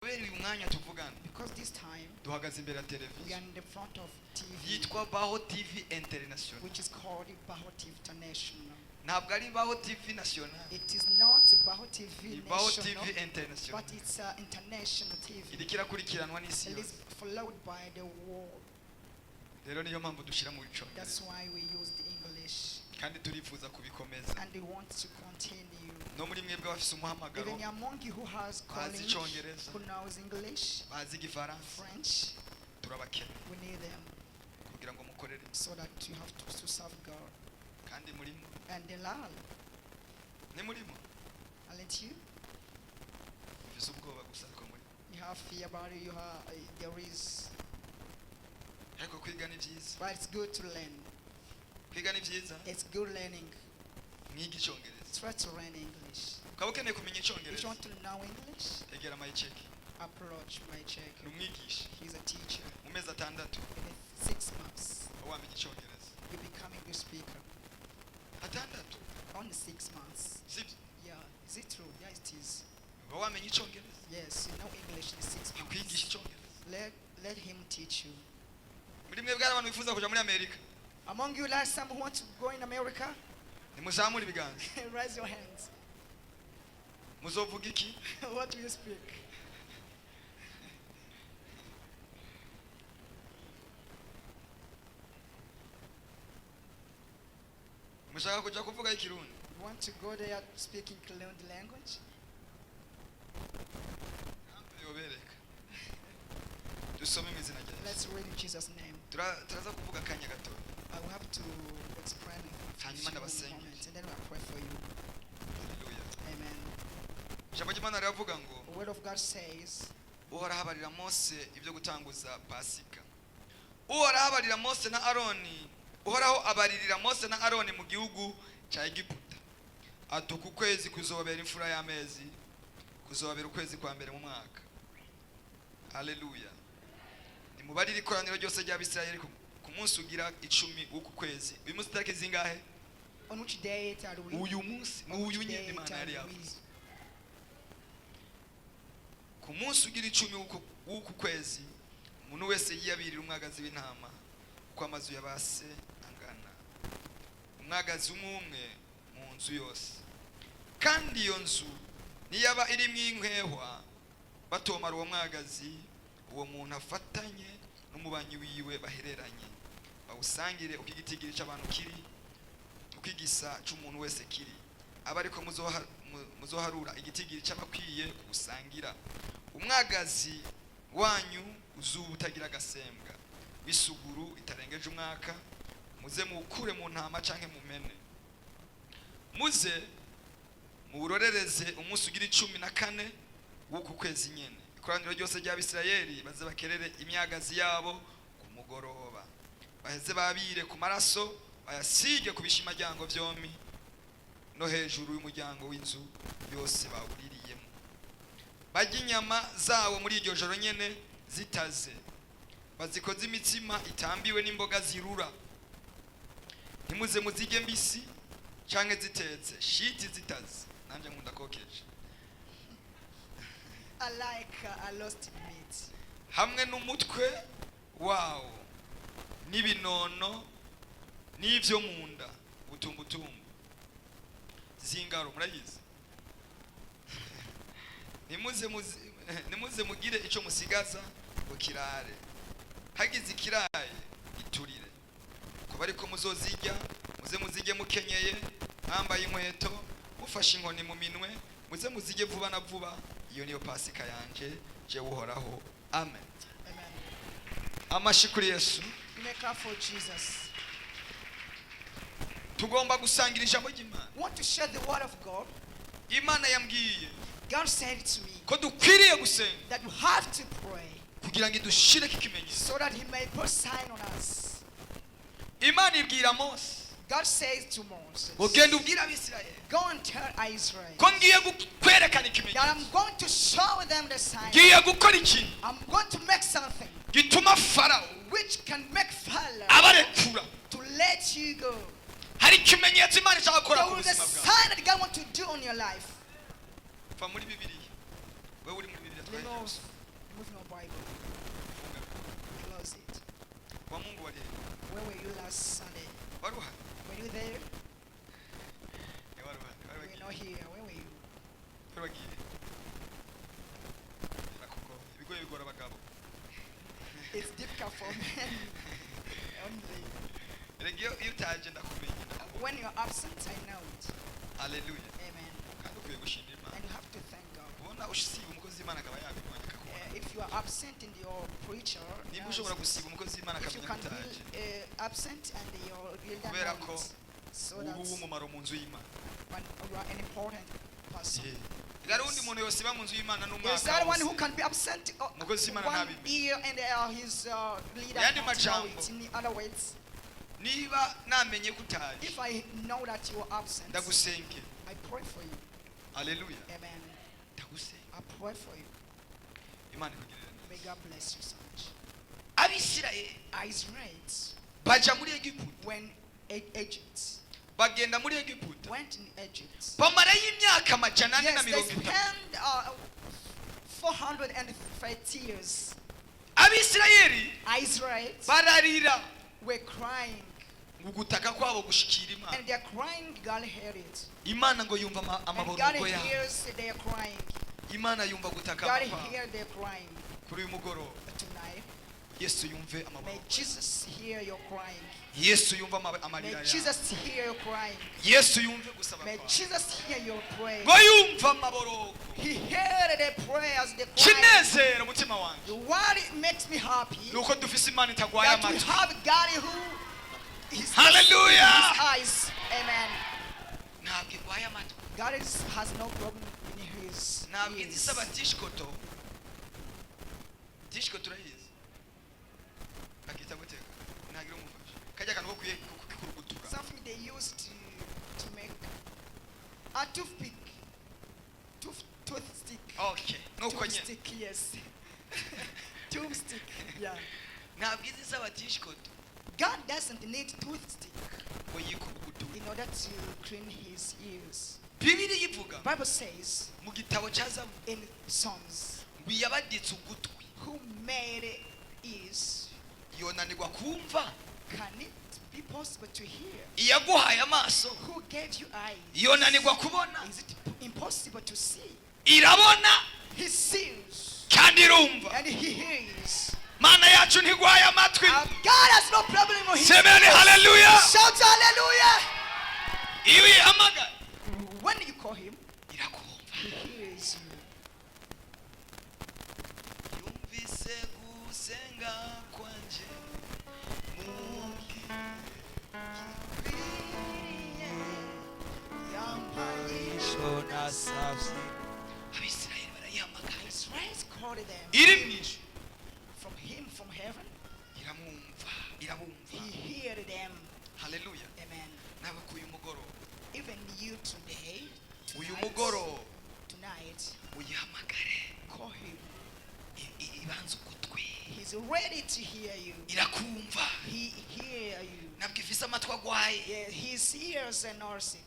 Because this time we are in the front of TV, BAHO TV International. which is called BAHO TV International. Ntabwo ari BAHO TV National. It is not BAHO TV BAHO National, TV International. but it's international TV. Irakurikiranwa n'isi It yose. is followed by the world. Rero niyo mpamvu dushyira mu bico. That's why we use the English, Kandi turifuza kubikomeza. and we want to continue. No muri mwebwe bafise umuhamagaro. Even among you who has calling, Bazi Icyongereza. who knows English, Bazi Igifaransa. French, Turabakene we need them kugira ngo mukorere. so that you have to serve God. Kandi murimo. And the Lord, Ni murimo. aren't you? Mufise ubwoba gusa ariko muri. You have fear about it. You have there is, Ariko kwiga ni byiza. but it's good to learn. Kwiga ni byiza. It's good learning. Mwiga Icyongereza. Try to learn English. Ukaba ukeneye kumenya If you Icyongereza. want to know English, Egera Mayiceki. approach my check. Ni umwigisha. He's a teacher. Mu mezi 6 In 6 months, wamenya Icyongereza. you become a good speaker. 6 Only 6 months. sibyo? Yeah, is it true? Yeah, it is. Wamenya Icyongereza. Yes, you know English in 6 Kwigisha months. Icyongereza. Let him teach you. Muri mwebwe hari abantu bifuza kuja muri Amerika. Among you, like some who want to go in America, Nimuzamure ibiganza. raise your hands. Muzovuga iki? What do you speak? Mushaka kuja kuvuga Ikirundi. You want to go there speaking Kirundi language? Yobereka. Dusome mu izina rya Yesu. Let's read in Jesus' name. Turaza kuvuga akanya gato. I will have to explain a Hanyuma few ndabasengera. moments, and then I'll pray for you. Haleluya. Amen. Ijambo ry'Imana riravuga ngo The word of God says, Uhoraho abarira Mose ibyo gutanguza Pasika. Uhoraho abarira Mose na Aroni. Uhoraho abaririra Mose na Aroni mu gihugu cya Egiputa. Atuka ukwezi kuzobera imfura y'amezi. Kuzobera ukwezi kwa mbere mu mwaka. Haleluya. Nimubarire ikoraniro ryose ry'Abisirayeli ku munsi ugira 10 w'uku kwezi. Uyu munsi tariki zingahe? on which day are we? Uyu munsi On which n'uyu day nyine Imana yari are we? yavuze. Ku munsi ugira 10 w'uku kwezi umuntu wese yiyabirira umwagazi w'intama uko amazu yabase angana. Umwagazi umwe mu nzu yose. Kandi iyo nzu niyaba irimo inkwehwa batomara uwo mwagazi, uwo muntu afatanye n'umubanyi wiwe bahereranye bawusangire uko igitigiri cy'abantu kiri, uko igisa cy'umuntu wese kiri. Aba ariko muzoharura igitigiri cy'abakwiye kusangira. Umwagazi wanyu uzuba utagira agasembwa w'isuguru itarengeje umwaka, muze muwukure mu ntama canke mu mene. Muze muwurorereze umunsi ugira 14 w'uku kwezi nyene. Ikoraniro ryose ry'Abisirayeli baze bakerere imyagazi yabo ku mugoroba. Baheze babire ku maraso bayasige ku bishimajyango vyombi no hejuru y'umuryango w'inzu yose bawuririyemo. Bajya inyama zawo muri iryo joro nyene zitaze. Bazikoze imitsima itambiwe n'imboga zirura. Nimuze muzige mbisi canke zitetse, shiti zitaze. Nanje nkunda kokeje. I like a roast meat. Hamwe n'umutwe wawo n'ibinono n'ivyo munda utumbutumbu zingaro murayizi. Nimuze mugire ico musigaza ngo kirare. Hagize ikiraye giturire. Kuba ariko muzozijya muze muzige mukenyeye, mwambaye inkweto, mufashe inkoni mu minwe, muze muzige vuba na vuba. Iyo niyo Pasika yanje je Uhoraho. Amen. Amen. Amashikuri Yesu. Make up for Jesus. Tugomba gusangira ijambo ry'Imana. Want to share the word of God? Imana yambwiye God said to me ko dukwiriye gusenga that you have to pray kugira ngo idushire kikimenyetso. so that he may put sign on us. Imana ibwira Mose, God says to Moses, ugenda ubwira Abisirayeli go and tell Israel ko ngiye kwerekana that ikimenyetso. I'm going to show them the sign. Ngiye gukora ikintu I'm going to make something gituma Farao which can make Pharaoh abarekura. to let you go. Hari ikimenyetso Imana ishaka gukora There ku is a buzima bwawe. sign that God wants to do on your life. Va muri Bibiliya. Wewe uri muri Bibiliya You know, twaye. with no Bible. Close it. Wa Mungu wali. Where were you last Sunday? Waruha. Were you there? Waruha. We're not here. Where were you? Warugiye. Nakuko. Bigoye bigora abagabo. It's difficult for men only. Regio utaje ndakumenya. When you're absent, I know it. Hallelujah. Amen. Kandi ukwiye gushimira Imana. And you have to thank God. Ubona usiba umukozi w'Imana akaba yabimenya akakubona. If you are absent in your preacher, Niba ushobora gusiba umukozi w'Imana if you akamenya can utaje. be absent and your leader Kubera ko knows, so ubu that's umumaro mu nzu y'Imana. when you are an important person. Gari undi muntu yosiba mu nzu y'Imana There's n'umwaka that one who wose. can be absent Umukozi w'Imana 1 ntabimenye. year and his leader Yandi not know majambo. it. In other words, Niba namenye kutaje. if I know that you are absent, Ndagusenge. I pray for you. Hallelujah. Amen. Ndagusenge. I pray for you. Imana ikugirire May neza. God bless you so much. Abisirayeli Israelites baja muri Egiputa. when Egypt Bagenda muri Egiputa. went in Egypt. Bamarayo imyaka amajana ane na Yes, they mirongo itatu. spent 430 years. Abisirayeli Israelites bararira were crying, ngo gutaka kwabo gushikira Imana. and their crying, God heard it. Imana ngo yumva And God amaborogo yabo. hears their crying. Imana yumva gutaka God kwabo. hears their crying. Kuri uyu mugoroba Tonight, Yesu yumve may amaborogo. Jesus hear your crying. Yesu yumva May amarira yawe. Jesus hear your crying. Yesu yumve gusaba May kwawe. Jesus hear your prayer. Ngo yumva amaborogo. He heard the prayers, the crying. Kinezera umutima wanjye. What makes me happy Nuko dufise Imana itagwaye that we amatwi. have God who is Hallelujah. his eyes. Amen. Ntabwo igwaye amatwi. God has no problem in his Ntabwo ears. izisaba tishikoto. Tishikoto urayizi? Akita guteka. Ntagira umufasha. Kajya kantu ko kurugutura. Something they used to make a toothpick. Toothstick. Okay. Nuko nyine. Toothstick, yes. Toothstick, yeah. Ntabwo izisaba tishikoto. God doesn't need toothstick Ngo yikurugutura. in order to clean his ears. Bibiliya ivuga Bible says mu gitabo cya Zaburi in Psalms, ngo yabaditse ugutwi. who made ears, Yonanirwa kumva. can it be possible to hear? Iyaguhaye amaso. Who gave you eyes? Yonanirwa kubona. Is it impossible to see? Irabona He sees kandi irumva. and he hears. Mana yacu ntigwaye amatwi. Our God has no problem with his Semeni ears. hallelujah. Shout hallelujah! Iyo uyihamagara When you call him, irakumva. he hears you. Yumvise gusenga kwanje Abisirayeli barayihamagara. Israel called them Iri mu ijuru from him from heaven. iramwumva irabumva. He heard them. Hallelujah. Amen. Nawe kuyu mugoroba Even you today, uyu mugoroba tonight, uyihamagare. call him. Ibanza ugutwi. He's ready to hear you. Irakumva. He hear you. Ntabwo ifise amatwi agwaye. Yeah, his ears are not sick.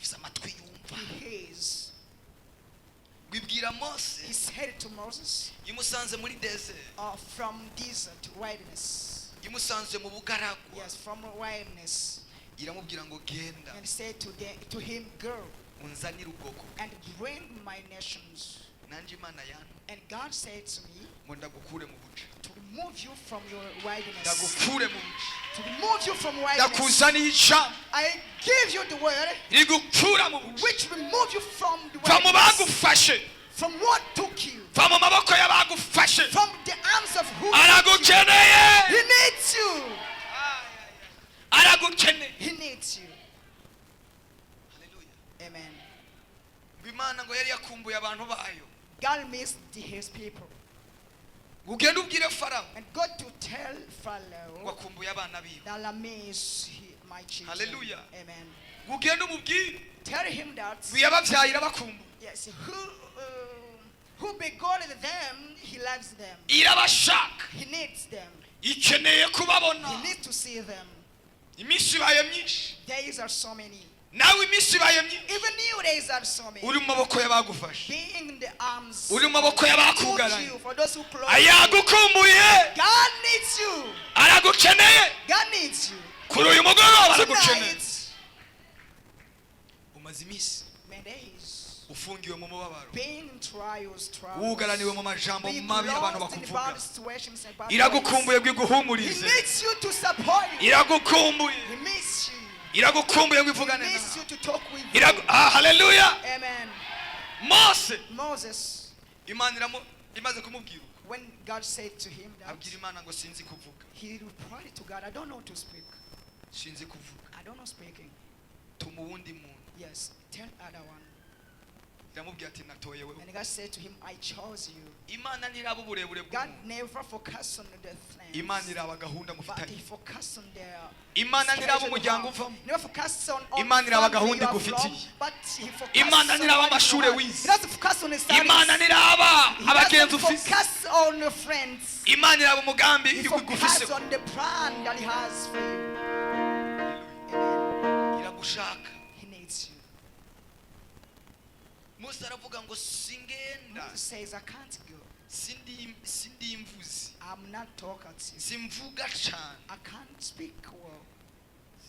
Ifise amatwi yumva. He hears. Wibwira Mose He said to Moses, imusanze muri desert. from desert to wilderness. Imusanze mu bugaragwa. Yes, from wilderness. Iramubwira ngo genda And said to him, go unzanire ubwoko. and bring my nations. Nanje Imana yanyu And God said to me, ngo ndagukure mu buce. to remove you from your wilderness. Ndagukure mu buce. To remove you from wilderness. Ndakuzaniye ijambo I give you the word rigukura mu buce. which remove you from the Va mu wilderness. bagufashe. From what took you. Va mu maboko y'abagufashe. From the arms of who Aragukeneye. he needs you. Aragukeneye. He needs you. Hallelujah. Amen. Imana ngo yari yakumbuye abantu bayo. God missed his people. Ugenda ubwire Farawo And God to tell ngo Pharaoh akumbuye abana biwe. that I miss my children. Hallelujah. Amen. Ugenda umubwire Tell him that biyababyaye irabakumbuye. yes, who begot them, he loves them. Irabashaka. He needs them. Ikeneye kubabona. He needs to see them. Iminsi ibaye myinshi. Days are so many. nawe iminsi ibaye myinshi Even new days are so many. uri mu maboko y'abagufashe, Being in the arms uri mu maboko of y'abakugaranye. you, for those who close you. ayagukumbuye, God needs you. aragukeneye God needs you. kuri uyu mugoroba, aragukeneye. Tonight, umaze iminsi many days, ufungiwe mu mubabaro, being in trials, wugaraniwe mu majambo being mabi abantu lost in bakuvuga. bad situations and bad iragukumbuye ways. He bw'iguhumurize, needs you to support you. iragukumbuye, He needs you. iragukumbuye He bw'ivugane needs you nawe. to talk with you. Haleluya. Amen. Mose Moses, Imana imaze kumubwira, when God said to him that, abwira Imana ngo sinzi kuvuga, he replied to God, I don't know to speak. sinzi kuvuga, I don't know speaking. tuma uwundi muntu. Yes, tell other one. iramubwira ati natoye wewe. And God said to him, I chose you. Imana ntiraba uburebure God bw'umuntu, never focused on the Imana things, iraba gahunda but mufitanye. he focused on their Imana ntiraba schedule umuryango of- uvamo, never focused on Imana iraba family gahunda you are igufitiye. from, but he focused Imana on ntiraba what you amashuri want. wize. He doesn't focus on his studies. Imana ntiraba He abagenzi doesn't ufise, focus on your friends. Imana iraba umugambi He igufise. focuses on the plan that he has for you. Amen. iragushaka. He needs you. Mose aravuga ngo singenda, Moses says, I can't go. sindi imvuzi, I'm not talkative. simvuga cyane. I can't speak well.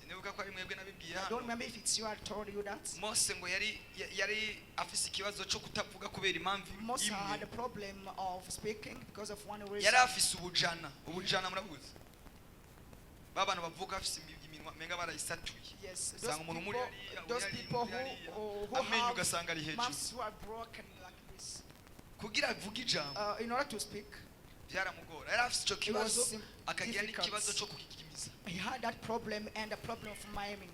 Sinibuka ko ari mwebwe nabibwiye I don't hano. remember if it's you I told you that. Mose ngo yari afise ikibazo cyo kutavuga kubera impamvu Moses had a imwe. problem of speaking because of one reason. Yari afise ubujana murabuzi, babana bavuga afise iminwa menga barayisatuye. Yes, Usanga umuntu muri those people who amenyo have ugasanga ari hejuru. mouths who are broken like this. Kugira avuge ijambo In order to speak, byaramugora, yari afise icyo it was kibazo akagira difficult. n'ikibazo cyo kukikimiza. He had that problem and a problem of miming.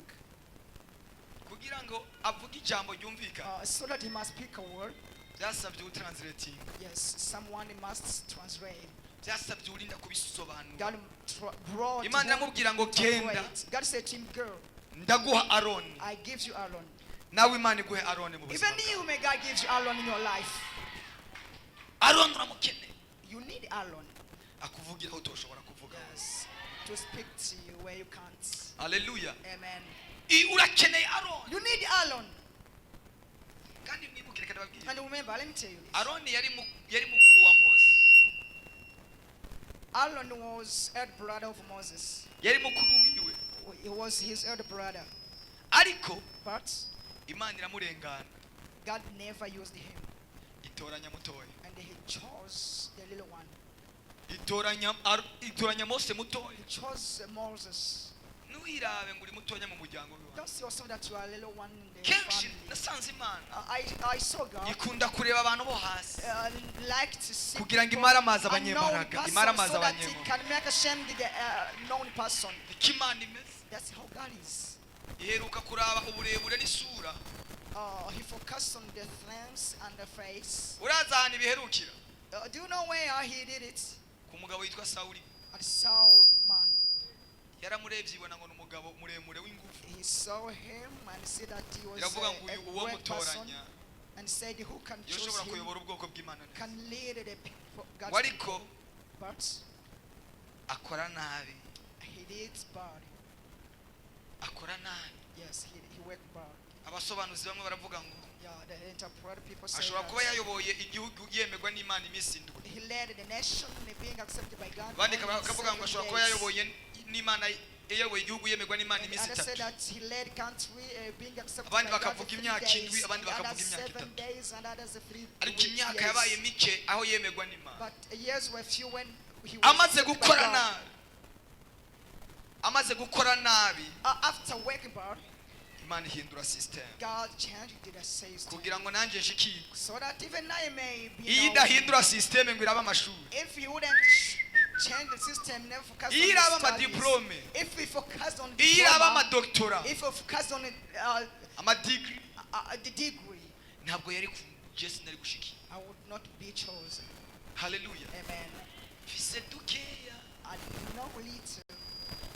Kugira ngo avuge ijambo ryumvikana, So that he must speak a word. byasabye utranslating, Yes, someone must translate. byasabye urinda kubisobanura. God brought Imana him iramubwira ngo to genda, wait. God said to him, girl, ndaguha Aroni, I give you Aaron. nawe Imana iguhe Aroni mu buzima Even bwawe. you, may God gives you Aaron in your life. Aroni uramukeneye, You need Aaron. akuvugira aho utoshobora kuvuga. Yes, to speak to you where you can't. Haleluya. Amen. Urakeneye Aroni. You need Aaron. Kandi mwibukire kandi babwire, And remember, let me tell you this. Aroni yari mukuru wa Mose, Aaron was elder brother of Moses. yari mukuru wiwe, He was his elder brother. ariko But Imana iramurengana, God never used him. itoranya mutoya, And he chose the little one. itoranya Mose mutoya. He chose Moses. Nuhirabe ngo uri mutonya mu muryango wawe. Don't see also that you are a little one in the Kenshi family. nasanze Imana I saw God ikunda kureba abantu bo hasi like to see kugira ngo people, imare amazi unknown abanyembaraga, person, imare amazi so that he abanyemo. can make ashamed the known person. Niko Imana imeze. That's how God is. Iheruka kuraba uburebure n'isura. He focused on the flanks and the face. Uraza ahantu biherukira Do you know where he did it? ku mugabo witwa Sawuli. At Saul man. Yaramurebye ibona ngo n'umugabo muremure w'ingufu. He saw him and said that he was Iravuga ngo a uwo great person, mutoranya and said who can choose yoshobora him, kuyobora ubwoko bw'Imana neza. can lead the people. God's Wariko people. But akora nabi, he did bad. akora nabi. Yes, he worked bad. Abasobanuzi bamwe baravuga ngo Yeah, the interpreter people say ashobora kuba that yayoboye igihugu yemerwa n'Imana iminsi indwi. he led the nation being accepted by God. Abandi only bakavuga ngo 7 ashobora kuba days. yayoboye n'Imana, yayoboye igihugu yemerwa n'Imana And iminsi others say itatu. that he led country being accepted Abandi by God bakavuga 3 imyaka days, indwi, abandi and bakavuga others imyaka 7 itatu. days, and others 3 Ariko imyaka years. yabaye mike aho yemerwa n'Imana. But years were few when he was Amaze accepted by gukora God. nabi, amaze gukora nabi, After working bad, Imana ihindura system God changed the system kugira ngo nanjye nshikirwe. so that even I may be Iyo known. idahindura system ngo iraba amashuri, If you wouldn't change the system, never focus iyo on iraba the studies. amadiplome, If we focus on iyo iraba diploma, amadoktora, if we focus on amadigiri, the degree, ntabwo yari Jesse nari gushikira. I would not be chosen. Haleluya. Amen. Mfise dukeya, I did not little,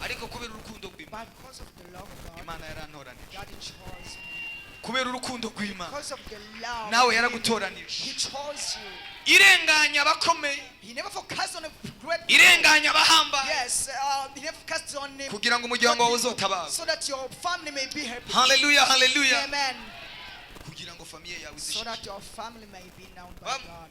ariko kubera urukundo rw'Imana, but because of the love of God, Imana yarantoranije. God chose me. Kubera urukundo rw'Imana, Because of the love, nawe He yaragutoranije. chose you. Irenganya abakomeye, He never focused on the great irenganya yarenganye abahambaye Yes, he never cast on him. kugira ngo umuryango wawe uzotabagwe. So that your family may be happy. Hallelujah, hallelujah. Amen. kugira ngo famiye yawe So that izishike. your family may be known by Bam- God.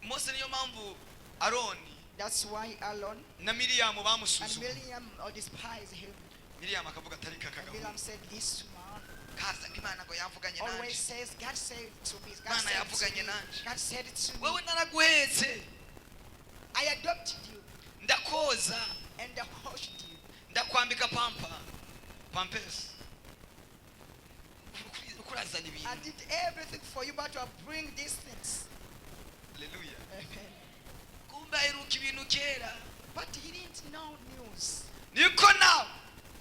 Mose niyo mpamvu Aroni That's why Aaron na Miriyamu and bamusuzuma. Miriam despised him. Miriyamu akavuga atari And kakagaho. Miriam said, this man Kaza ngo Imana ngo yavuganye always nanje. says, God said to me. God Imana said to yavuganye me. nanje. God said it to me. Wewe naraguhetse, I adopted you ndakoza, and I washed you. ndakwambika pampers. Ukurazana I ibintu. did everything for you, but I bring these things. Hallelujah. Amen. Kumbe aheruka ibintu kera. But he didn't know news. Niko nawe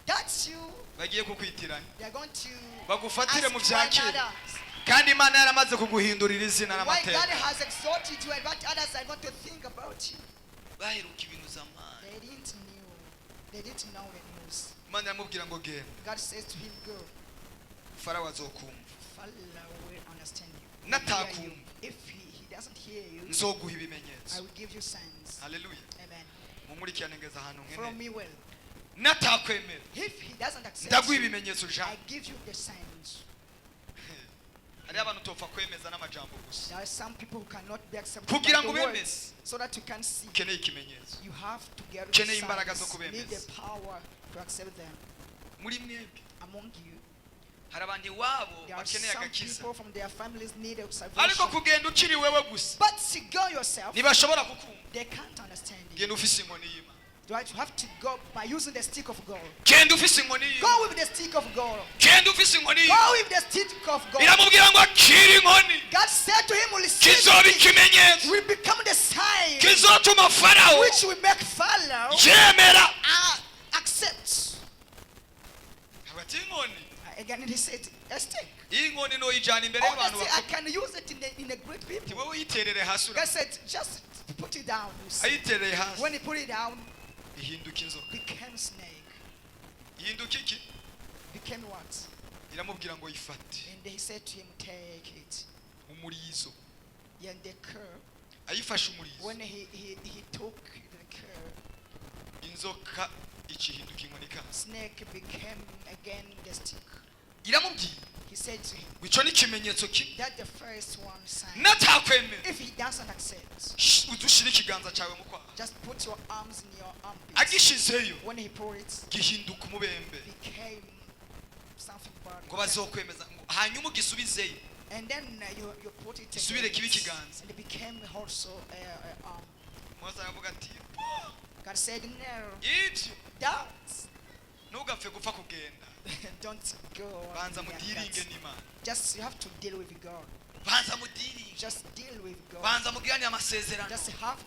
That's you. bagiye kukwitiranya. They're going to Bagufatire mu ask bya one kera. another Kandi Imana yaramaze kuguhindurira izina why God n'amateka. has exalted you and what others are going to think about you. Baheruka ibintu zamani. They didn't know the news. Imana iramubwira ngo genda. God says to him, go. Farawo azokumva. Pharaoh will understand you. Natakumva. Hear you. If he doesn't hear you, Nzoguha I ibimenyetso. will give you signs. Hallelujah. Amen. Mumurikirane ngeza ahantu Follow nkene. me well. Natakwemera. If he doesn't accept Ndaguha you, ibimenyetso I ijana. give you the signs. Hari abantu topfa kwemeza n'amajambo gusa. There are some people who cannot be accepted Kugira by ngo the ubemeze. words, so that you can see. Ukeneye ikimenyetso. You have to get Ukeneye imbaraga zo signs. You need kubemeza. the power to accept them. Muri mwebwe Among you, hari abantu iwabo there are bakeneye some agakiza. people from their families need a Ariko salvation. kugenda ukiri wewe gusa. But to go yourself, Ntibashobora kukumva. they can't understand you. Genda ufise inkoni y'Imana. Right? You have to go by using the stick of God. Genda ufise inkoni y'Imana. Go with the stick of God. Genda ufise inkoni y'Imana. Go with the stick of God. Iramubwira ngo akiri inkoni. God said to him, will receive Kizoba it, ikimenyetso. will become the sign Kizotuma Farawo which will make Pharaoh yemera. accept. Abati inkoni. Again, he said, a stick. Iyi nkoni no yijana imbere y'abantu Honestly, I bakuru. can use it in a great Ti people. wowe uyiterere hasi. God said, just put it down. You see. Ayitereye hasi. When he put it down, Ihinduka inzoka. became snake. Ihinduka iki? Became what? Iramubwira ngo yifate. And he said to him, take it. Umurizo. And the curb, Ayifashe umurizo. when he took the curb, Inzoka ikihinduka inkoni kandi. snake became again the stick. Iramubwira He said to him, ngo icyo ni ikimenyetso kimwe. that the first one sign. Natakwemera. If he doesn't accept, Udushire ikiganza cyawe mu kwaha. just put your arms in your armpits. Agishizeyo When he poured it, gihinduka umubembe. became something Ngo bad. bazokwemeza ngo hanyuma ugisubizeyo. And then you put it Isubire again, kibe ikiganza. and it became also arm. Mose aravuga ati "Po, God said, no, ibyo don't. ntugapfe gupfa kugenda. Don't go. Banza like mudiringe that. n'Imana. Just you have to deal with God. Banza mudiringe. Just deal with God. Banza mugirane amasezerano. Just have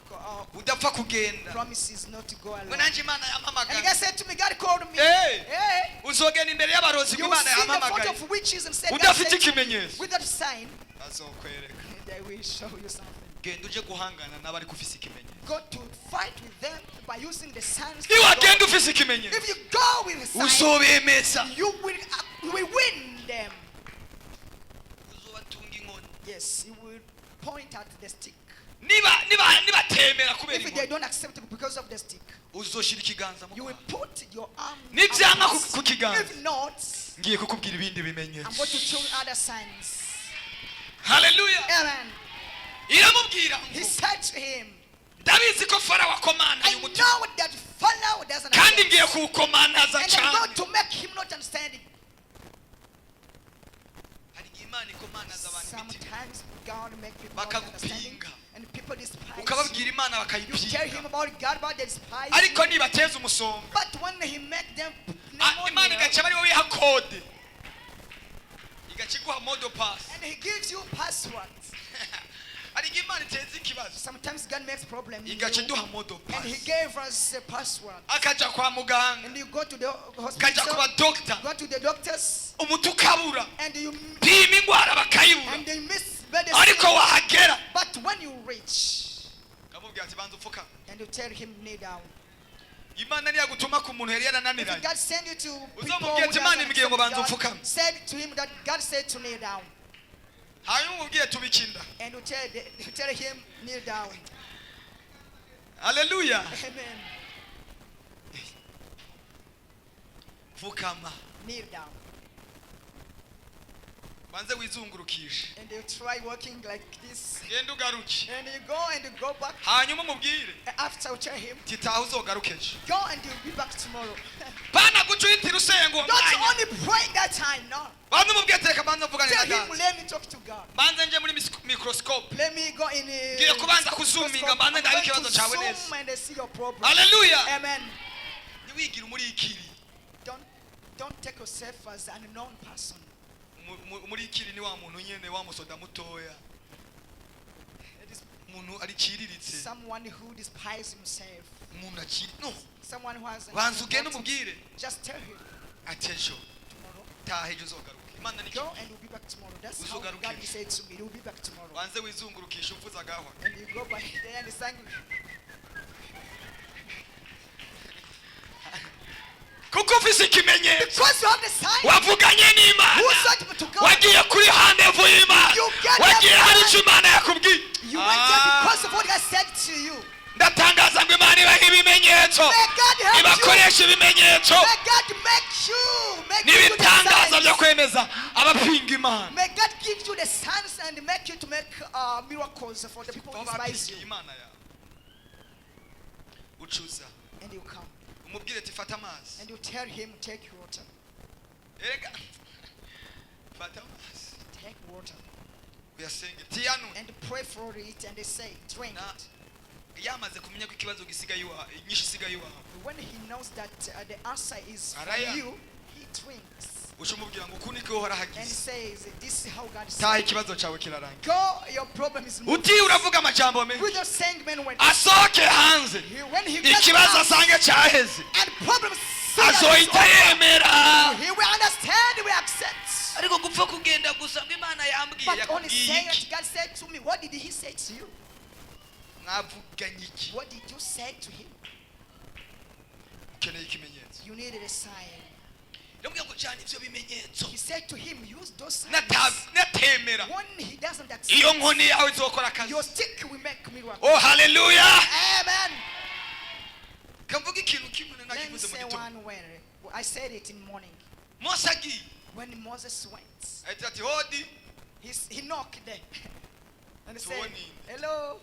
Udapfa kugenda. promises not to go Ngo alone. nanjye Imana And yampamagaye. God said to me, God called me. Hey! Hey, Uzogenda imbere y'abarozi you ngo will Imana see the photo yampamagaye. of witches and said, God Udafite said to me, ikimenyetso. with that sign, Azokwereka. they will show you something. Genda uje guhangana n'abari kufise ikimenyetso. Go to fight with them by using the signs. of Niwagenda God. ufise ikimenyetso. If you go with the sign, Uzobemeza. you will win them. Uzobatunga inkoni. Yes, you will point at the stick. Nibatemera kubera If they inkoni. don't accept it because of the stick, Uzoshira ikiganza mu you will kwaha. put your arm. Nibyanga up. ku kiganza. If not, Ngiye kukubwira ibindi I'm going to bimenyetso. show you other signs. Hallelujah. Amen. Iramubwira He ngo said to him, ndabizi ko Farawo akomana I y'umutima. know that Pharaoh doesn't Kandi understand. ngiye kuwukomantaza And I'm cyane. going to make him not understand it. Hari igihe Imana ikomantaza abantu imitima. Sometimes God make people not understanding. Bakagupinga. And people despise you. Ukababwira Imana You tell him bakayipinga. about God, but they despise Ariko you. nibateza umusonga. But when he make them Imana pneumonia, igaca ari wowe iha kode. Igaca iguha modo pass. and he gives you passwords. Hari igihe Imana iteza ikibazo. Sometimes God makes problems. Igaca iduha modo And he pass. gave us a password. Akaja kwa muganga. And you go to the Kaja ku hospital, badokita. go to the doctors, Umuti ukabura. and you Pima indwara bakayibura. and they miss medicine. Ariko wahagera. But when you reach, Kamubwira ati banza upfuka. and you tell him kneel down. Imana niyagutuma ku muntu yari If yarananiranye. God send you to people Uzamubwira who ati Imana doesn't imbwiye ngo banza accept God, upfukame. said to him that God said to kneel down. Hanyuma umubwiye tubikinda. And you tell him kneel down. Hallelujah. Amen. fukama kneel down. banze wizungurukishe And you try walking like this. genda ugaruke And you go back. hanyuma umubwire After you tell him, titaha uzogaruke ejo go and you'll be back tomorrow. bana guca uhitira usenga uwo Don't mwanya only pray that time, no. banze umubwire teka banze mvugane Tell na him, data let me talk to God. banze nje muri microscope Let me go in ngiye kubanza kuzuminga mbanze ndabe ikibazo cyawe neza zoom and see your problem. haleluya Amen. ntiwigire umurikiri Don't take yourself as an unknown person. umurikiri ni wa muntu nyene wa musoda mutoya It is umuntu ariciriritse someone who despises himself. umuntu akiri no Someone who has banze ugende umubwire just tell him ati ejo tomorrow. taha ejo uzogaruke imana ni Go and you'll be back tomorrow. That's how Uzogaruke. God said to me. You'll be back tomorrow. banze wizungurukisha uvuza agahwa And you go back there and sang. kuko ufise ikimenyetso Because you have the sign. wavuganye n'imana Who said to God? wagiye kuri handevu y'imana You get wagiye them hari right. icyo imana yakubwiye You went there because of what God said to you. ndatangaza ngo imana ibahe ibimenyetso May God help you. ibakoresha ibimenyetso May God make you n'ibitangaza the byo signs. kwemeza abapinga imana May God give you the signs and make you to make miracles for the people who baba despise bapinga you. imana yawe ucuza And you come. umubwire ati fata amazi And you tell him, take water. erega fata amazi Take water. uyasenge tiyanu And pray for it. And they say, drink na it. yamaze kumenya ko ikibazo gisigaye iwawe inyinshi isigaye iwawe When he knows that the answer is Araya. for you, he drinks. uca umubwira ngo uku niko uhora And he hagize says, this is how God taha says. ikibazo cyawe kirarangira Go, your problem is moved. uti uravuga amajambo menshi With your saying many words. asohoke hanze When he gets ikibazo out asange cyaheze and problems see that it's azohita over, yemera he will understand, he will accept. ariko gupfa kugenda gusa ngo imana yambwiye But only yakubwiye saying iki it, God said to me, what did he say to you? mwavuganye iki What did you say to him? ukeneye ikimenyetso You needed a sign. ndamubwira ngo cyane ibyo bimenyetso He said to him, use those signs. natemera When he doesn't accept, iyo nkoni yawe izokora akazi your stick will make miracles. oh haleluya Amen. kavuga ikintu kimwe Let me nakivuze mu say gitondo one word. I said it in morning. mose agiye When Moses went, ahita ati hodi he knocked there. And he So said, what name? hello.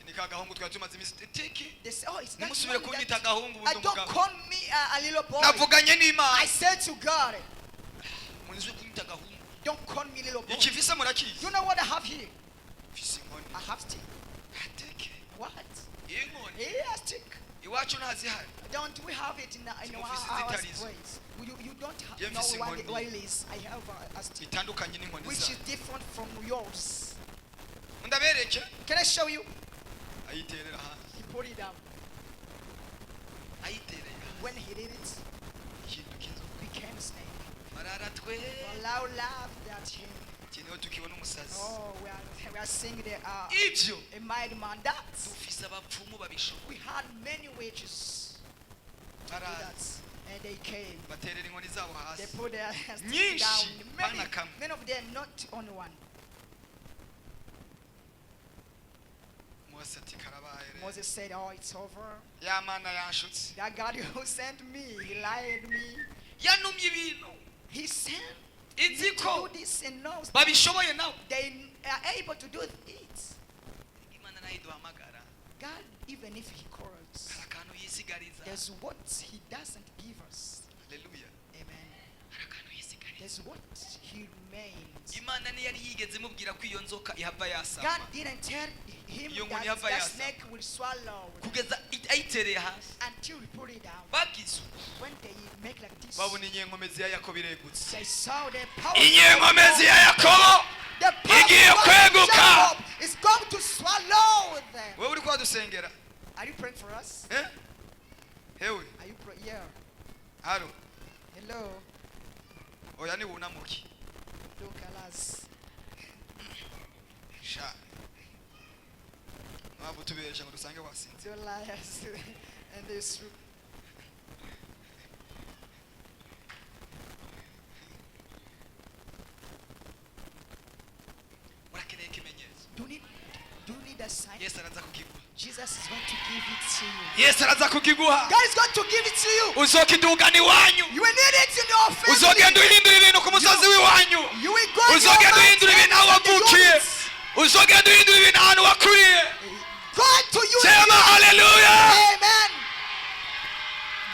ni ka gahungu twari tumaze iminsi tiki They said, oh, it's not nimusubire one kunyita that, agahungu bundi don't umugabo call me a little boy. navuganye n'imana I said to God, munzi kunyita agahungu don't call me little boy. ikivise murakizi You know what I have here? mfise inkoni I have stick. ateke What? iyi nkoni Yeah, stick. iwacu ntazihari Don't we have it in our Offices house Italy's. place? You don't have Yeah, no missing one. what it is. I have a stick bitandukanye n'inkoni which zayo is different from yours. ndabereke Can I show you? ayiterera hasi He put it down. ayiterera When he did it, ihinduka inzoka became a snake. marara twe Allow laughed at him. iki niho tukibona umusazi Oh, we are seeing the ibyo a mighty man. That dufise abapfumu babishoboye we had many witches to do baraza that, and they came. baterera inkoni zabo They hasi put their hands Nyinshi, down. Many, bana kamwe. many of them, not only one. mose ati karabaye rero Moses said, "Oh, it's over. ya mana yanshutse That God who sent me, He lied me. yanumye ibintu He sent izi me to ko do this and knows babishoboye nawe they are able to do it. imana nayo iduhamagara God, even if He calls, hari akantu yisigariza there's what He doesn't give us. haleluya Amen. hari akantu yisigariza There's what He remains. imana ntiyari yigeze imubwira ko iyo nzoka ihava God yasama didn't tell him Iyo that nkoni yava that yasa. snake will swallow kugeza ayitereye hasi until we put it down. bagize When they make like this, babona inyenkomezi ya yakobo iregutse they saw the power. inyenkomezi ya yakobo The power igiye of kweguka. Jacob is going to swallow them. wowe uri kwadusengera Are you praying for us? hewe Are you praying? Yeah. haro Hello. oya ni wunamuke Look at us. sha ntabwo tubesha ngo dusange wasinze Two liars and this truth. murakeneye ikimenyetso Do you need a sign? Yesu araza kukiguha. Jesus is going to give it to you. Yesu araza kukiguha. God is going to give it to you. Uzokidugana iwanyu. You will need it in your family. Uzogenda uhindura ibintu ku musozi w'iwanyu. You will go in your Uzogenda uhindura ibintu aho wavukiye. Uzogenda uhindura ibintu ahantu wakuriye. God to use Sema hallelujah. Amen.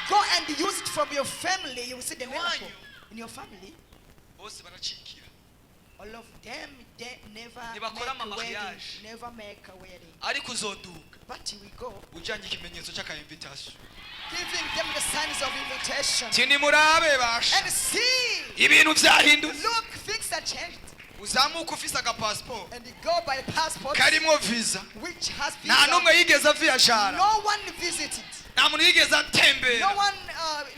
Go and use it from your family. You will see the miracle in your family. Bose baracikira. All of them, they never Ntibakora make a wedding. mariage. Never make a wedding. Ariko uzoduga. But here we go. Ujanye ikimenyetso cy'aka invitation. Giving them the signs of invitation. Tini murabe basha. And see. Ibintu byahindutse. Look, things are changed. Uzamuka ufise aga passport. And you go by passport. Karimo visa. Which has Nta visa. numwe yigeze aviyashara. No one visited. Nta muntu yigeze atembera. No one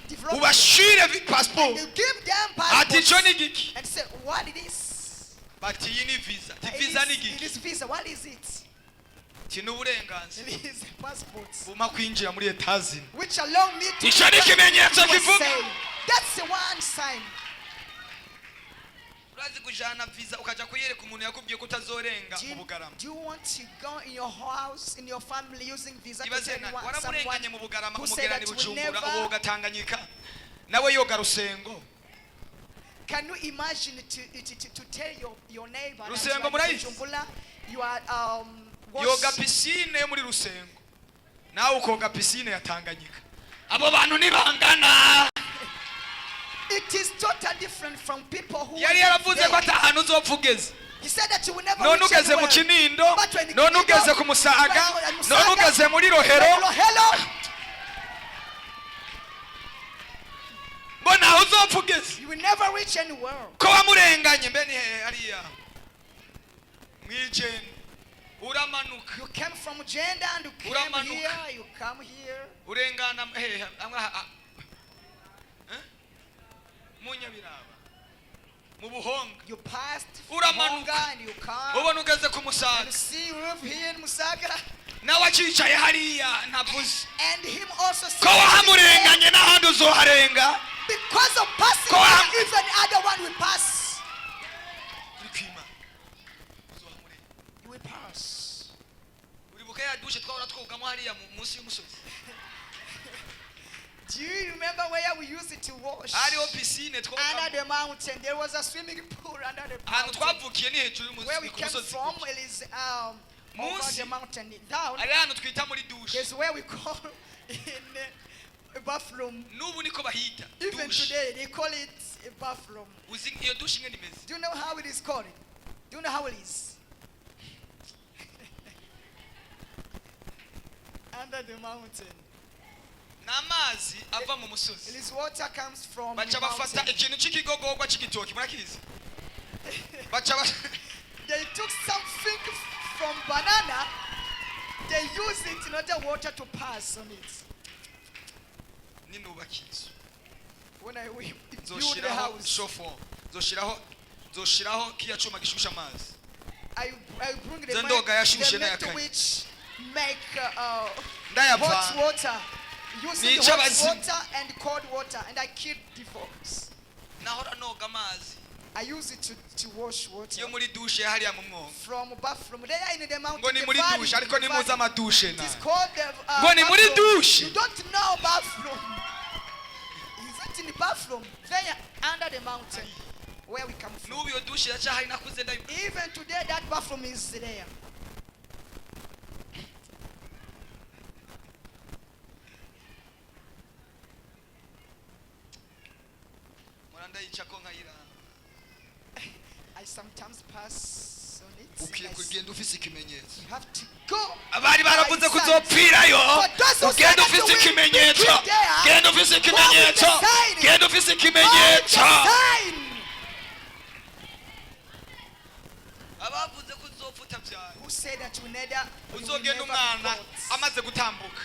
developed. Ubashire passport. And you give them Ati passports. cyo ni giki? And say, what it is? Bati iyi ni visa. Ti It visa ni is- giki? It is visa. What is it? Kino uburenganzira. It is passports. Buma kwinjira muri etazini. Which allow me to. Icyo ni ikimenyetso kivuga. Say, that's the one sign. Urazi kujana visa ukaja kuyereka umuntu yakubwiye ko utazorenga Do mu you, Bugarama. do you want to go in your house, in your family, using visa to Ibaze tell nani someone waramurenganye mu Bugarama who said umugera that ni you Bujumbura never- ubu ugatanganyika nawe yoga Rusengo. Can you imagine to tell your neighbor that Rusengo you are in murayizi? Bujumbura, you are Yoga piscine yo muri Rusengo. Nawe ukoga piscine ya Tanganyika. Abo bantu nibangana. It is totally different from people who Yari live yaravuze there. ko atahantu uzopfugeze. He said that you will never None reach ugeze mu anywhere. Kinindo, But when none Kinindo, ugeze ku Musaga, when Musaga, none ugeze muri Rohero. Hello. Mbona aho uzopfugeze? You will never reach anywhere. Ko wamurenganye mbe ni hehe hariya? Mwijeni. Uramanuka. You came from gender and you came Uramanuka. here. You come here. Urengana hehe Munyabiraba. Mu Buhonga. You passed Uramanuka. Monga and you come. Ubona ugeze ku And Musaga. you see roof here in Musaga. Nawe acicaye hariya ntavuze. And him also Ko wahamurenganye n'ahandi uzoharenga. because of passing, Go on. even other one will pass. Uri kwima. Uzohamurenganye. You will pass. Uri buke ya dushe twahora twogamo hariya munsi y'umusozi. Do you remember where we used it to wash? Hariho piscine Under twogamo. the mountain, there was a swimming pool under the Ahantu mountain. twavukiye ni hejuru Where we y'umusozi ku came musozi. from, it is over Munsi. the mountain. Down Ari ahantu twita muri dushe. is where we call in a bathroom. N'ubu niko bahita. Even Dushe. today, they call it a bathroom. Uzi iyo dushe ingene imeze? Do you know how it is called? Do you know how it is? Under the mountain. N'amazi ava mu musozi. This water comes from the Baca bafata mountain. ikintu c'ikigogorwa c'igitoki murakizi? Baca They took something from banana. They use it in order water to pass on it. ninubaka inzu. When we build the Nzoshiraho house, shofo. Nzoshiraho kiya cuma gishusha amazi. I bring the Zendoga yashushe the net n'ayakanye. which make hot Ndayavanga. water. Using Nica hot abazimu. water and cold water, and I kill the fox. Nahora noga amazi I use it to wash water yo muri dushe hariya mu mwonga. from bathroom. They are in the mountain. Ngo ni the muri valley, dushe ariko the nimuza valley. amadushe It is na. called the Ngo ni muri bathroom. dushe. You don't know bathroom. Is it in the bathroom? There under the mountain where we come from. N'ubu iyo dushe yacahari nakuze ndayo. Even today that bathroom is there. Murandayicako nkayira. I sometimes pass on it. Ukwiye I kugenda ufise ikimenyetso. You have to go. Abari baravuze by sight. kuzopfirayo. For those who say Ugenda that you ufise will ikimenyetso. be there, Genda ufise ikimenyetso. go with the sign. Genda ufise Oh, ikimenyetso. the sign. Abavuze ko uzopfa utabyara. Who said that you never Uzogenda umwana amaze gutambuka.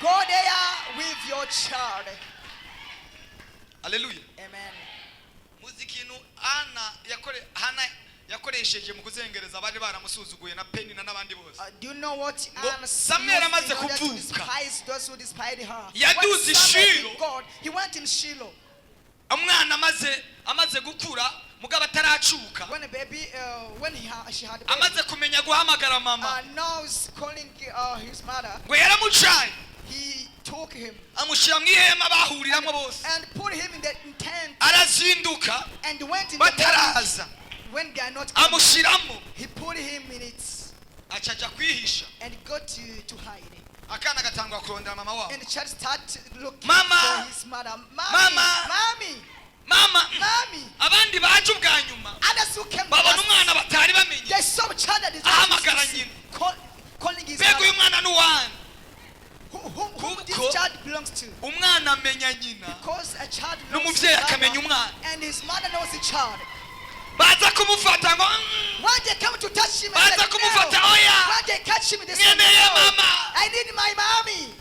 go there with your child. Haleluya. Amen. Muzi ikintu Hana yakoresheje mu kuzengereza abari baramusuzuguye na Penina n'abandi bose. Do you know what Ngo Anna Samuel used amaze in order to kuvuka. despise those who despised her? Yaduze When Samuel Shilo. did God, he went in Shiloh. Umwana amaze gukura mugabo ataracuka When a baby, she had a baby, amaze kumenya guhamagara mama knows calling his mother, ngo yaramucaye he took him amushyira mu ihema bahuriramo bose and put him in the tent arazinduka and went in the morning bataraza when they are not coming. amushyiramo He put him in it acaja kwihisha and got to hide. akana gatangwa kurondera mama wabo And the child started looking Mama! for his mother. Mama! Mommy! mama Mommy! abandi baje ubwa nyuma Others who came babona last, umwana batari bamenye they saw a child that is ahamagara nyina calling his mbega uyu mother. mwana n'uwanyu Who this Kuko child belongs to. umwana amenya nyina Because a child belongs to n'umubyeyi his akamenya mother, umwana and his mother knows the child. baza kumufata ngo When they come to touch him, baza they say, kumufata no. oya When they catch him, they say, nkeneye no. mama I need my mommy.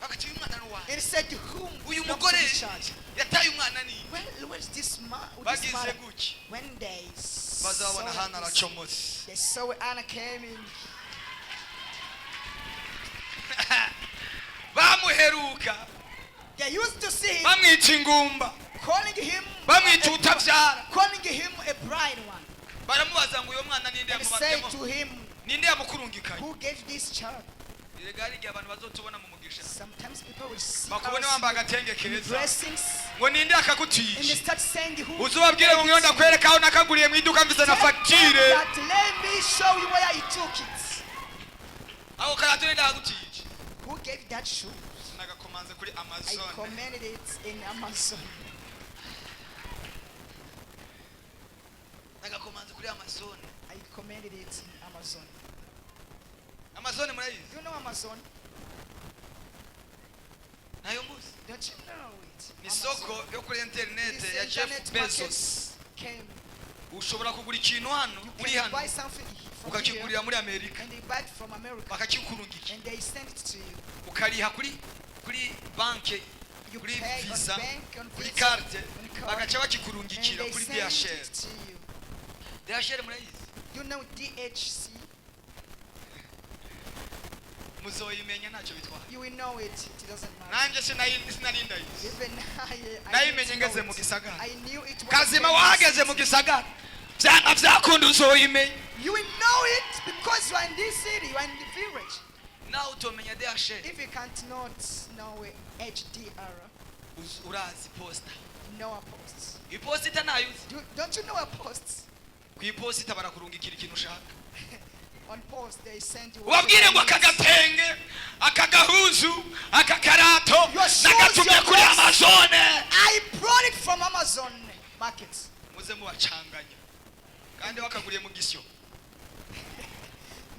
bakati uyu mwana n'uwanyu And he said, to whom uyu belongs mugore to the child? yataye umwana ni Where is this bagize mother? guki When they saw bazabona hana this, aracomotse they saw Anna came in. bamuheruka They used to see him bamwica ingumba calling him bamwica a utabyara calling him a bride one. baramubaza ngo uyu mwana ninde And said yamubabyemo to him, ninde yamukurungikanye who gave this child? erega hari igihe abantu bazotubona mu mugisha Sometimes people will see bakubone us wambaye agatenge in keza dressings ngo ninde and they akagutisha start saying, who uzubabwire ngo mwiyo ndakwereka aho nakaguriye mu iduka mbize na fagitire that let me show you where he took it. aho karato ninde akagutisha Who gave that shoe? nagakomanze kuri I amazon commended it in Amazon. nagakomanze kuri amazon I commended it in Amazon. amazon murayizi You know Amazon? nayo muzi Don't you know it? ni soko yo kuri interinete This ya Jeff internet Bezos market came. ushobora kugura ikintu hano You uri can hano buy something from here ukakigurira muri amerika and they buy it from America bakakikurungika and they send it to you. ukariha kuri banki You kuri pay visa on bank, on kuri Visa, karte on card, bagaca and bakikurungikira they kuri send DHL it to you. DHL murayizi You know DHC? muzoyimenya ntacyo bitwara You will know it. It doesn't matter. nanjye sinari ndayizi Even I nayimenye didn't ngeze know mu it. gisagara I knew it was kazima famous. wahageze mu gisagara byanga byakunda uzoyimenya You will know it because you are in this city, you are in the village. nawe utomenya DHL If you can't not know HDR, urazi posta know a post. iposita ntayuzi Don't you know a post? ku iposita barakurungikira ikintu ushaka On post they send you. ubabwire ngo aka gatenge aka gahuzu aka karato Your shoes, nagatumye your kuri clothes. amazone I brought it from Amazon market. muze mubacanganya kandi wakaguriye mu gisyo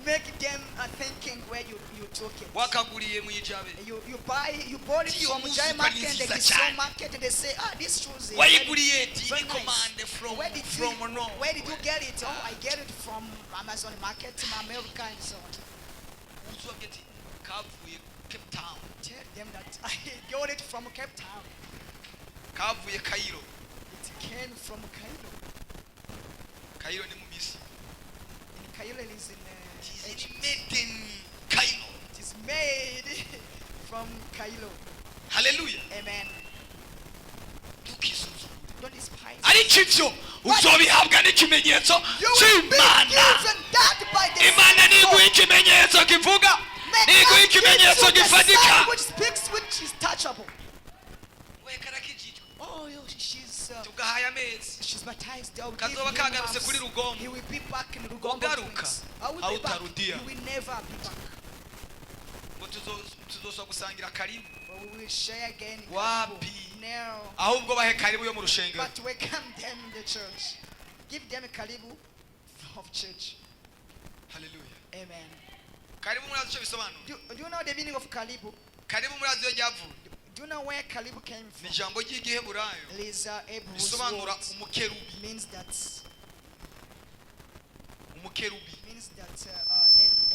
Make them thinking where you took it. wakaguriye mu ijabe You bought it Tiyo from muzi Jai ko market ni and the nziza Kisoro cyane. market and they say, this shoes is wayiguriye eti very ni nice. komande from Where did no you get it? Oh, I get it from Amazon market in America and so on. uzubabwire ati kavuye Cape Town Tell them that I got it from Cape Town. kavuye Cairo It came from Cairo. Cairo ni mu Misiri And Cairo is in It is Egypt. made in Cairo It is made from Cairo. haleluya Amen. tukisuzuguye Don't despise. ariko ibyo uzobihabwa n'ikimenyetso You will be cy'Imana given that by the Imana niguha Lord. ikimenyetso kivuga May niguha God give ikimenyetso you the gifatika sign which speaks, which is touchable. Oh, tugahaye amezi she's baptized. I will give kazoba him kagarutse arms. kuri Rugombo He will be back in Rugombo Ugaruka, twins. I will be back. hautarudia. He will never be back. ngo tuzoswa gusangira karibu But we will share again in Wapi? Karibu. No. ahubwo bahe karibu yo mu rushengero But welcome them in the church. Give them a Karibu of church. haleluya Amen. karibu murazi icyo bisobanura Do you know the meaning of Karibu? karibu murazi iyo ryavuye Do you know where Karibu came ni from? ijambo ry'igiheburayo It is Hebrew risobanura word. umukerubi Means that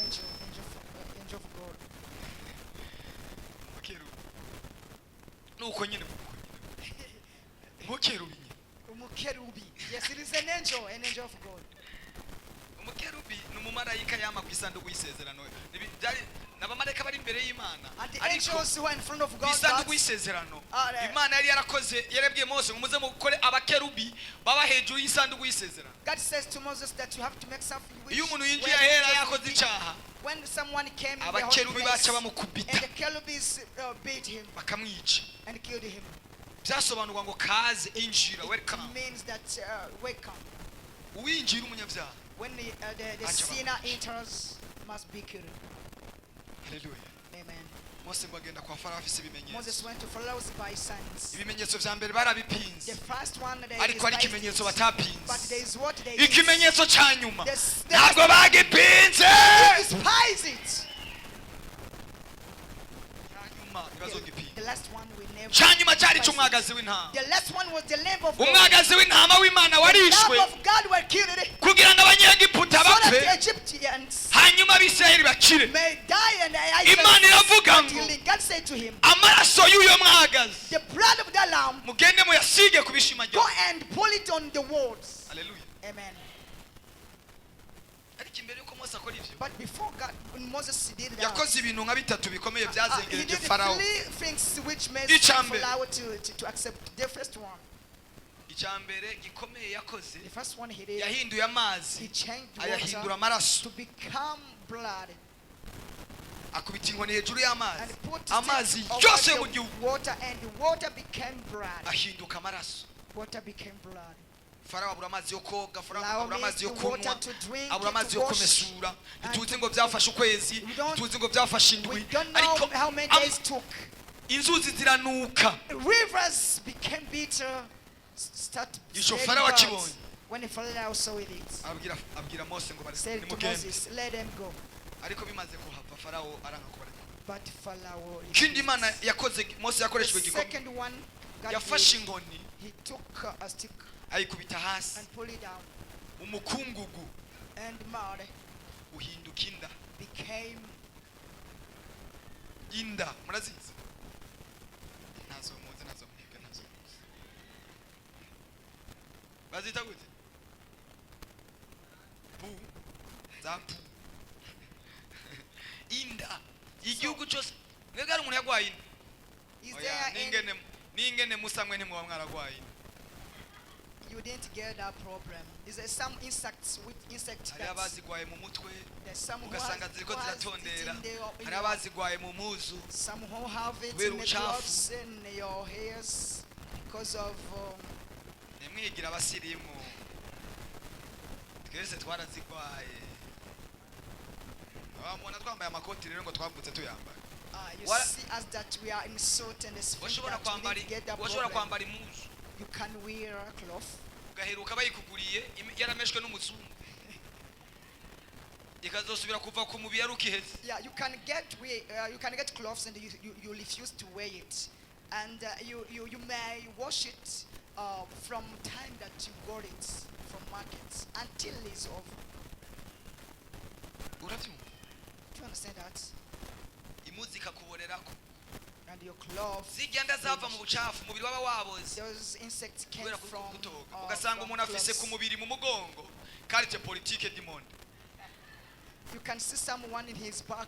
angel of God. umukerubi nuko nyine umukerubi Umukerubi. Yes, it is an angel of God. umukerubi ni umumarayika yama ku isanduku y'isezerano n'abamarayika bari imbere y'Imana And the ariko angels who are in front of ku God, isanduku y'isezerano Imana yari yarakoze yarebwiye Mose ngo muze mukore abakerubi baba hejuru y'isanduku y'isezerano. God says to Moses that you have to make something which iyo umuntu yinjiye ahera yakoze icyaha when someone came in the holy abakerubi place, baca bamukubita and the cherubis beat him bakamwica. and killed him. Byasobanurwa ngo kaze injira, welcome. It means that welcome. Uwinjira umunyabyaha. When the sinner enters, must be killed. Hallelujah. Amen. Mose ngo agenda kwa Farawo afise Moses ibimenyetso. went to Pharaoh by signs. Ibimenyetso vya mbere barabipinze, The first one they ariko ari ikimenyetso but batapinze. there is what they Ikimenyetso ca nyuma This- ntabwo bagipinze. despise it. Hanyuma ntibazogipinga. The last one we never. Ca nyuma cyari despise it. c'umwagazi w'intama. The last one was the lamb of God. Umwagazi w'intama w'Imana The warishwe lamb of God were killed kugira ngo abanyegiputa so that the bapfe Egyptians hanyuma abisirayeli bakire. may die and Imana iravuga ngo healing. God said to him, amaraso y'uyo mwagazi the blood of the lamb, mugende muyasige ku bishima go ryawe. and pull it on the walls. Haleluya. Amen. ariko imbere yuko Mose akora ivyo But before God, when Moses did that, yakoze ibintu nka bitatu bikomeye he byazengereje did Farawo. 3 things which made Icambere. Pharaoh to accept. The first one, Icyambere gikomeye yakoze the first one he did, yahinduye he amazi changed ayahindura water amaraso, to become blood akubita inkoni hejuru y'amazi, and put amazi it over yose yo mu the gihugu water, and the water became blood. ahinduka amaraso. Water became blood. Farawo abura amazi yo koga, Farawo Allow abura me amazi yo the kunywa, water to drink, abura amazi yo to wash, kumesura. and Ntituzi to- ngo byafashe ukwezi, We don't- ntituzi ngo byafashe We indwi, don't know ariko how many days took. inzuzi ziranuka. Rivers became bitter. Start Ico spreading Farawo birds. akibonye. When Pharaoh saw it, abwira Mose ngo said to nimugende, Moses, let them go. ariko bimaze kuhava Farawo aranga kubareka. But Pharaoh Kindi refused. Imana yakoze Mose The yakoreshejwe igikombe, second one, God yafashe did, inkoni he took a stick ayikubita hasi, and pulled it down, umukungugu and mud uhinduka inda. became Inda murazizi? Nazo muzi, nazo mwebwe, nazo muzi. Bazita gute? Pu. Zapu. Inda. Igihugu cyose. Mwebwe ari umuntu yagwaye inda. is Oya, there ningene musamwe ntimuba mwaragwaye inda. you didn't get that problem. Is there some insects with insect Hari that's abazigwaye mu mutwe, there's some who ugasanga has, ziriko who has it ziratondera. in their, Hari abazigwaye mu muzu. some who have it Kubera in the ubucafu. gloves in your hairs because of Nimwigira abasirimu. Twese twarazigwaye. Abamona twambaye amakoti rero ngo twavutse tuyambaye. you What- see us that we are in suit and it's Washobora that we kwambara didn't get that washobora problem. kwambara imuzu You can wear a cloth ugaheruka bayikuguriye yarameshwe n'umuzungu ikazosubira kuva ku mubiri ari ukiheze. yeah you can get clothes and you refuse to wear it and you may wash it from time that you got it from markets until it's over. Urabyumva? Do you understand that? Imuzi ikakuborerako And your clothes, zigenda zava mu bucafu umubiri waba waboze those insects came kubera from kutoga. Ugasanga from umuntu afise clothes. ku mubiri mu mugongo carte politique du monde. You can see someone in his back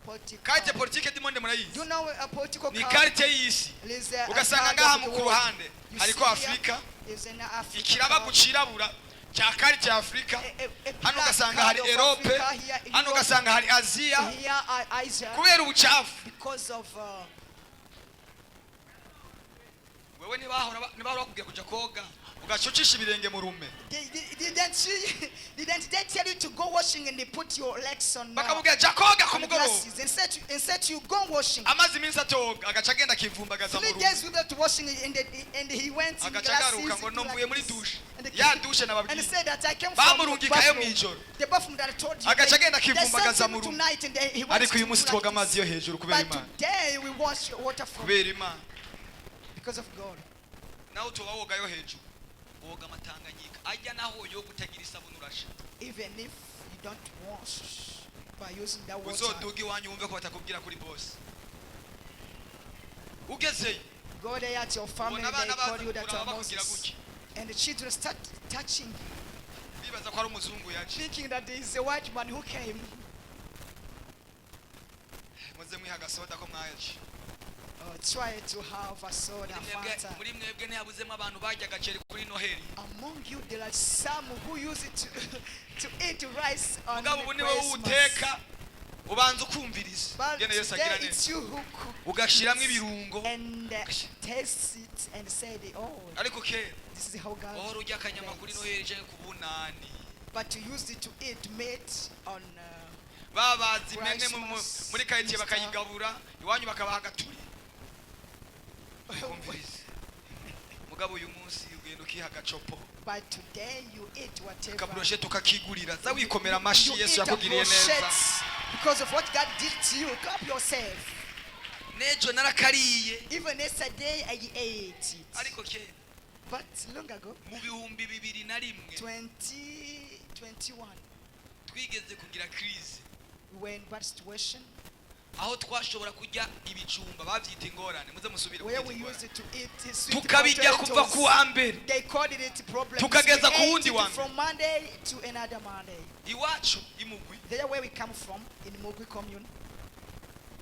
political Carte politique du monde murayizi? you know a political Ni card carte y'isi. is a Ugasanga card ngaha of mu the ku world. ruhande You hariko see here Afrika, is an Africa ikiraba card. gucirabura cya carte ya Afrika. A Hano black ugasanga card hari of Europe, Africa, here hano Europe, ugasanga hari Asia here Asia kubera ubucafu. because of Wewe ntibahora bakubwira kuja koga ugacucisha ibirenge mu rume, didn't they tell you to go washing and they put your legs on bakabubwira ja koga ku on the mugoroba, glasses and you go washing amazi iminsi atoga agaca agenda akivumbagaza mu 3 rume, days without washing and he went in agaca glasses agaruka ngo nomvuye muri like this. dushe And the- ya dushe and he nababwiye said that I came from bamurungikayo mw'ijoro the bathroom that I told you agaca agenda they akivumbagaza sent mu him rume, tonight and he went ariko to uyu do munsi like twoga this. amazi yo hejuru kubera But Imana, today we wash water from kubera Imana. because of God. Nawe utoba woga yo hejuru woga amatanganyika ajya naho yo gutagira isabuni urasha. Even if you don't wash by using that water, Uzoduga iwanyu wumve ko batakubwira kuri boss. Ugezeyo go there at your family ubona and they abana call baza you that kugura are bakubwira Moses. gutya, And the children start touching you. bibaza ko ari umuzungu yaje thinking that there is a white man who came. muze mwiha gasoda ko mwaje Try to have a soda, Fanta. muri mwebwe ntiyabuzemo abantu bajya agaceri kuri noheli Among you, there are some who use it to eat rice on mugabo ubu niwe Christmas. uteka ubanza ukumviriza But gene Yesu agira today it's neza you who cook ugashiramo ibirungo and taste it and say, oh, ariko kera this is how God wahora ujya akanyama kuri makes. noheli cyangwa ku bunani But you used it to eat meat on babazi imene Christmas, muri kayitiye Easter. bakayigabura iwanyu bakabaha agaturi kumviriza mugabo uyu munsi ugenda ukiha agacopo but today you eat whatever. akaburoshete ukakigurira za wikomera amashi You Yesu eat a yakugiriye neza brochette because of what God did to you. Clap yourself. nejo narakariye Even yesterday I ate it. ariko kera But long ago, mu bihumbi 2001 2021, twigeze kugira crise we were in bad situation aho twashobora kujya ibijumba bavyita ingorane muze musubire where we kubyita used ingorane. to eat sweet tukabijya kuva ku potatoes. wa mbere They called it problems. tukageza We ku ate wundi it wa mbere. from Monday to another Monday. iwacu imugwi There where we come from, in Mugwi commune,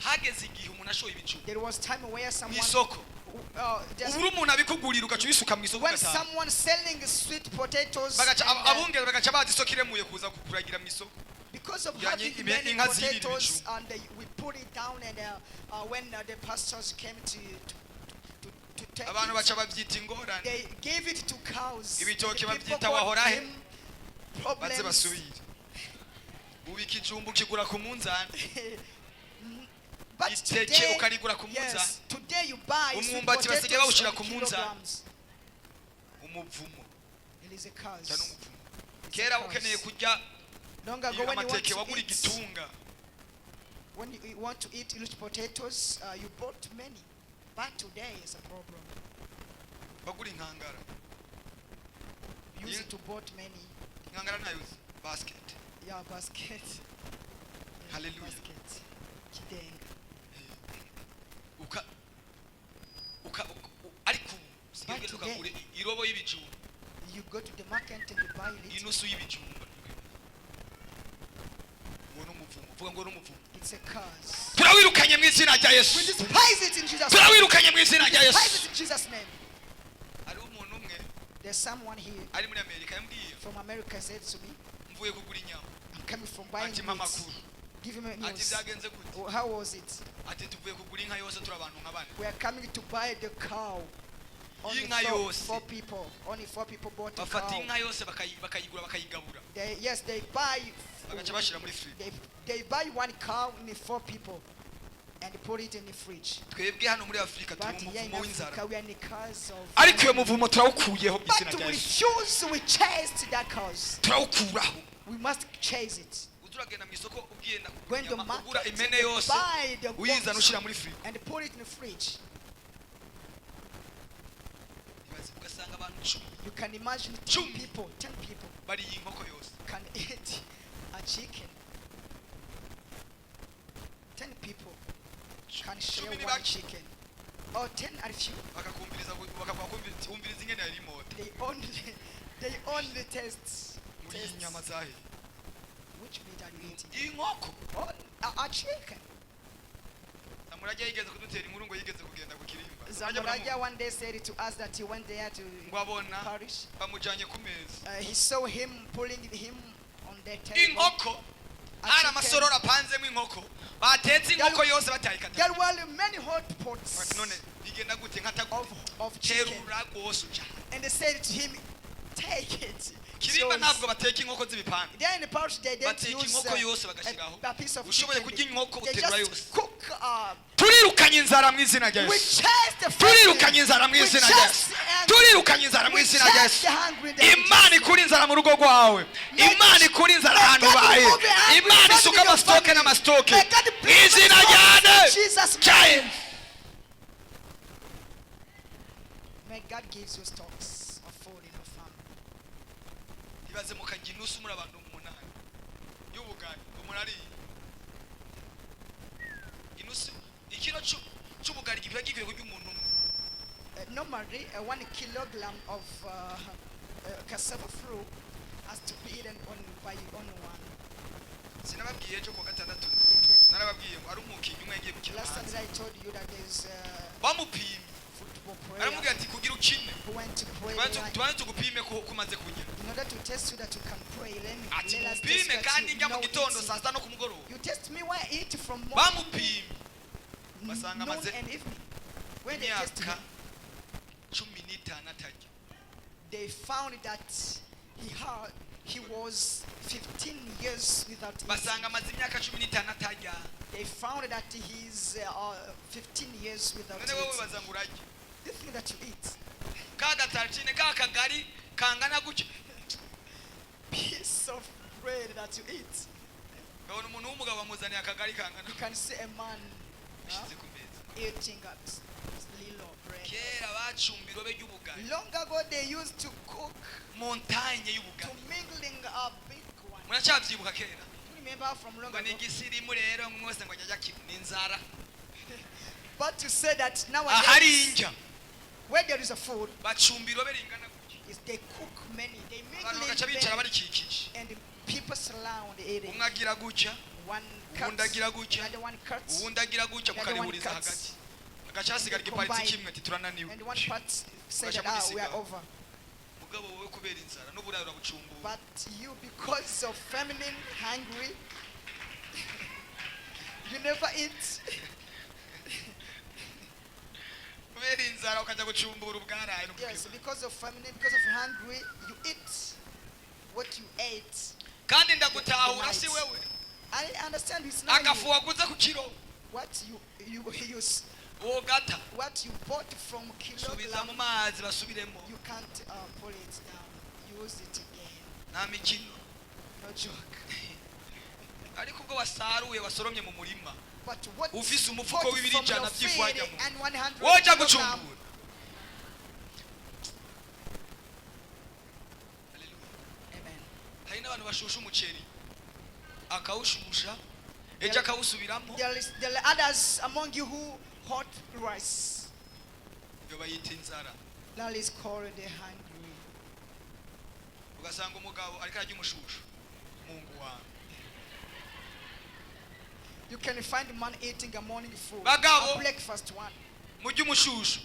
hageze igihe umuntu ashoye ibijumba there was time where someone, mw'isoko just ubura umuntu abikugurira ugaca ubisuka mw'isoko when ugataha someone selling sweet potatoes, bagaca and, abungere bagaca bazi isoko iremuye kuza kukuragira mw'isoko because of Yeah, having you- many inka zirira potatoes, ibijumba. and we put it down, and when the pastors came to take abantu it, baca bavyita ingorane they gave it to cows. Ibitoke The people bavyita got wahorahe. them baze problems. basubire ubu ikijumba ukigura ku munzani But iteke today, ukarigura ku yes, munzani today you buy sweet Umwumbati basigaye potatoes bawushira on ku munzani. kilograms. umuvumo It is a cyane curse. umuvumo kera ukeneye kurya Long ago, when you want amateke to wagura eat, igitunga when you want to eat rich potatoes, you bought many. But today is a problem. wagura inkangara You used Yeah. to bought many. inkangara ntayuzi basket Yeah, basket. Yeah, Hallelujah. Basket. Kidenga. uka ariko ubu usigaye ugenda today- ukagura irobo y'ibijumba You go to the market and you buy it. inusu y'ibijumba uwo ni umuvumo vuga ngo ni umuvumo It's a curse. turawirukanye mu izina rya We Yesu despise it in Jesus' name. turawirukanye mu izina rya Despise Yesu it in Jesus' name. hariho umuntu umwe There's someone here ari muri Amerika yambwiye from America said to me, mvuye kugura inyama I'm coming from buying ati mpa meat. amakuru Give me ati news. byagenze gute Oh, how was it? ati tuvuye kugura inka yose turi abantu nka bane We are coming to buy the cow. Only Inka yose. four people. Only 4 people bought the bafata cow. inka yose bakayigura bakayigabura Yes, they buy. bagaca bashyira muri firigo They buy 1 cow in 4 people, and put it in the fridge. twebwe hano muri Afurika turi But mu here in muvumo w'inzara Africa, we are in the cause of. ariko iyo muvumo turawukuyeho mu izina But rya we Yesu refuse. We chase that cause. turawukuraho We must chase it. uzuragenda mu isoko ugenda Go in the inyama ugura market, imene yose buy the uyizana box ushyira muri firigo and put it in the fridge. Ibaze ugasanga abantu 10 You can imagine 10 Chum. people, 10 people bariye inkoko yose can eat a chicken. 10 people can share 10 ni 1 bake. chicken. Or 10 are few. bakakumviriza bakakumviriza ingene yari imote They only taste. muri iyi nyama zahe Which meat are you eating? inkoko Oh, a chicken. Samurajya yigeze kudutera inkuru ngo yigeze kugenda ku kirimba Zamuraja one day said to us that he went there to ngo abona Paris. bamujanye ku meza He saw him pulling him on the table. inkoko A hari chicken. amasororo apanzemo inkoko batetse inkoko yose batayikata There were many hot pots none bigenda gute nkataguye of chicken. terura rwose uca And they said to him, take it. kirimba So ntabwo bateka inkoko z'ibipande there in the pouch they didn't bateka use inkoko yose bagashyiraho a piece of ushoboye chicken. kurya inkoko They uterura just yose cook. turirukanye inzara mu izina rya We Yesu chase the turirukanye inzara mu We izina rya chase Yesu the hungry. turirukanye inzara mu We izina rya chase Yesu the hungry in the name of imana Jesus. ikura inzara mu rugo rwawe imana ikura inzara ahantu ubaye imana isuka amasitoke n'amasitoke May God mu bring izina us ryane in Jesus' cya name. Yesu May God give you stocks of food in your family. ibaze mukajya inusu muri abantu 8 y'ubugari umuntu ariye inusu ikiro cy'ubugari gipfa gikwiye kurya umuntu umwe Normally, 1 kilogram of cassava flour has to be eaten by only one. sinababwiye ejo ku wa gatandatu narababwiye ngo ari umukinnyi umwe yagiye gukina Last hanze Sunday I told you that there's bamupimye football aramubwira player ati kugira ukine who went to pray. tubanze tugupime ko umaze kunyina In order to test you that you can pray, ati let us test mupime kandi that njya you mu know gitondo eating. saa sita no ku mugoroba You test me where I eat from morning, bamupimye basanga noon amaze and evening. When they tested imyaka him, 15 atarya they found that he was 15 years without eating. basanga amaze imyaka 15 atarya They found that he's 15 years without none wowe eating. baza ngo urajye The thing that you eat, ka gataricine ka kagari kangana gutya piece of bread that you eat. ngabona umuntu w'umugabo bamuzaniye akagari kangana You can see a man ashyize ku meza eating a little bread. kera bacumba irobe ry'ubugari Long ago they used to cook montagne to y'ubugari mingling a big one. muracyabyibuka kera You remember from long ngo ni ago? igisirimu rero mwese ngo ajya ni inzara But to say that ahari nowadays, injya where there is a food, bacumba irobe ringana gutya is they cook many. They abantu mingle bagaca bicara them, barikikije and the people surround eating. umwe agira gutya One uwundi cuts, agira gutya another one cuts, uwundi agira gutya The other one mukarihuriza cuts. hagati agaca hasigara igiparitsi kimwe ati turananiwe and one part say Ugaca that we are mugisiga. over. mugabo wowe kubera inzara n'uburaro urabucumbura But you, because of feminine, hungry, you never eat. kubera inzara ukajya gucumbura ubwaraye Yes, because of feminine, because of hungry, you eat what you ate. kandi ndagutahura si wewe I understand it's not agafu you. waguze ku kiro What you use, uwo gata what you bought from subiza mu kilogram, mazi basubiremo you can't pull it down. Use it again. nta mikino No joke. ariko ubwo wasaruye wasoromye mu murima But what ufise you umufuko bought w'ibiri from ijana your by'ifu feed wajyamo and 100 wowe ujya kilogram, gucumbura amen. hari n'abantu bashusha umuceri akawushusha ejo akawusubiramo There are others among you who hot rice. iyo bayita inzara That is called the hungry. ugasanga umugabo ariko arajya umushushu mungu wawe You can find a man eating a morning food, Bagabo. a breakfast one. mujye umushushu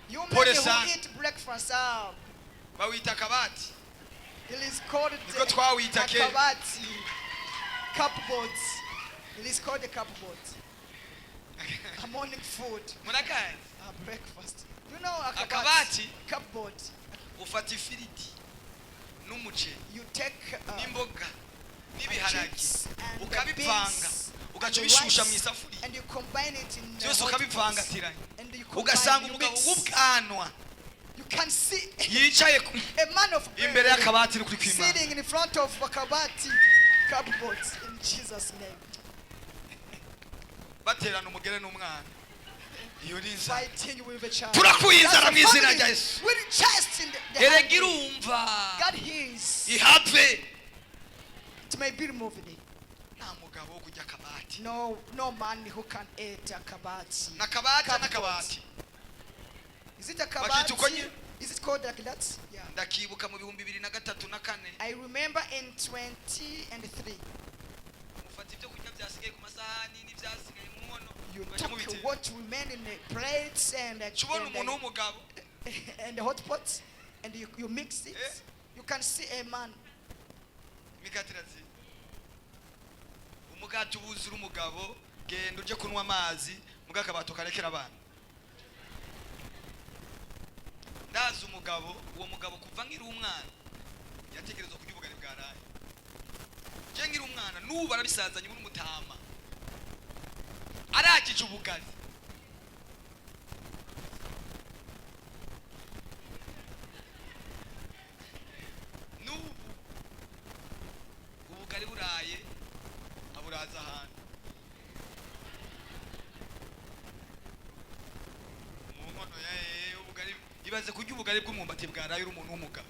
You Pole men who sana. eat breakfast, bawita akabati it is called Niko twawita the kera. kabati, cupboard. It is called the cupboard. A morning food, murakazi a breakfast. You know a Akabati. cupboard. ufata ifiriti n'umuceri You take n'imboga n'ibiharage chips and the ukabivanga beans ugaca and the ubishusha mu rice, isafuriya and you combine it in byose hot pots. ukabivangatiranya And you combine, ugasanga you umugabo mix. w'ubwanwa You can see yicaye a man of imbere bread y'akabati n'ukuri kw'Imana sitting in front of Wakabati cupboard in Jesus' name, baterana umugere n'umwana iyo ni inzara fighting with a child. turakuye inzara That's mu a izina family rya Yesu with chest in the erega hungry. irumva God hears. ihave It may be removed. nta mugabo wo kujya akabati No man who can eat a kabati. n'akabati Cupboard. n'akabati Is it a Bakita uko kabati? nyine? Is it called like that? Yeah. ndakibuka mu 2003 na 4 I remember in 2003, mufata ibyo kurya byasigaye ku masahani n'ibyasigaye mu nkono you mugaca took mubitera what remained in the plates and ubona umuntu w'umugabo and the hot pots, and you mix it. Eh? You can see a man. imikati irazi umugati ubuzura umugabo genda uje kunywa amazi muga akabato karekera abana ndazi umugabo uwo mugabo kuva nkiri umwana yatekerezwa kurya ubugari bwaraye je nkiri umwana n'ubu arabisazanye muri mutama aragije ubugari n'ubu ubugari buraye aburaza ahantu mu nkono ya ubugari ibaze kurya ubugari bw'umwumbati bwaraye uri umuntu w'umugabo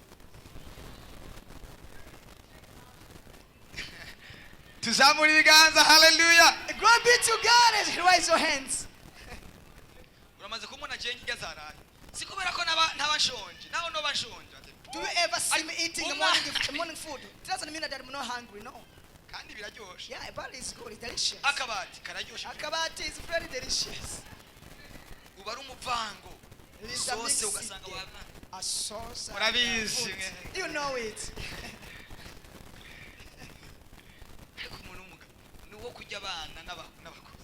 tuzamura ibiganza haleluya Glory be to God and raise your hands. uramaze kumubona je nkirya zaraye si kubera ko naba nshonje naho noba nshonje ati Do you ever see me eating morning food? It doesn't mean that I'm not hungry, no. kandi biraryoshe. Yeah, but it's good, it's delicious. Akabati kararyoshe. Akabati is very delicious. Uba ari umuvango. It is a Sose mix. ugasanga wavanga. A sauce. Murabizi. You know it. Ariko umuntu nuwo kujya abana n'abakuru.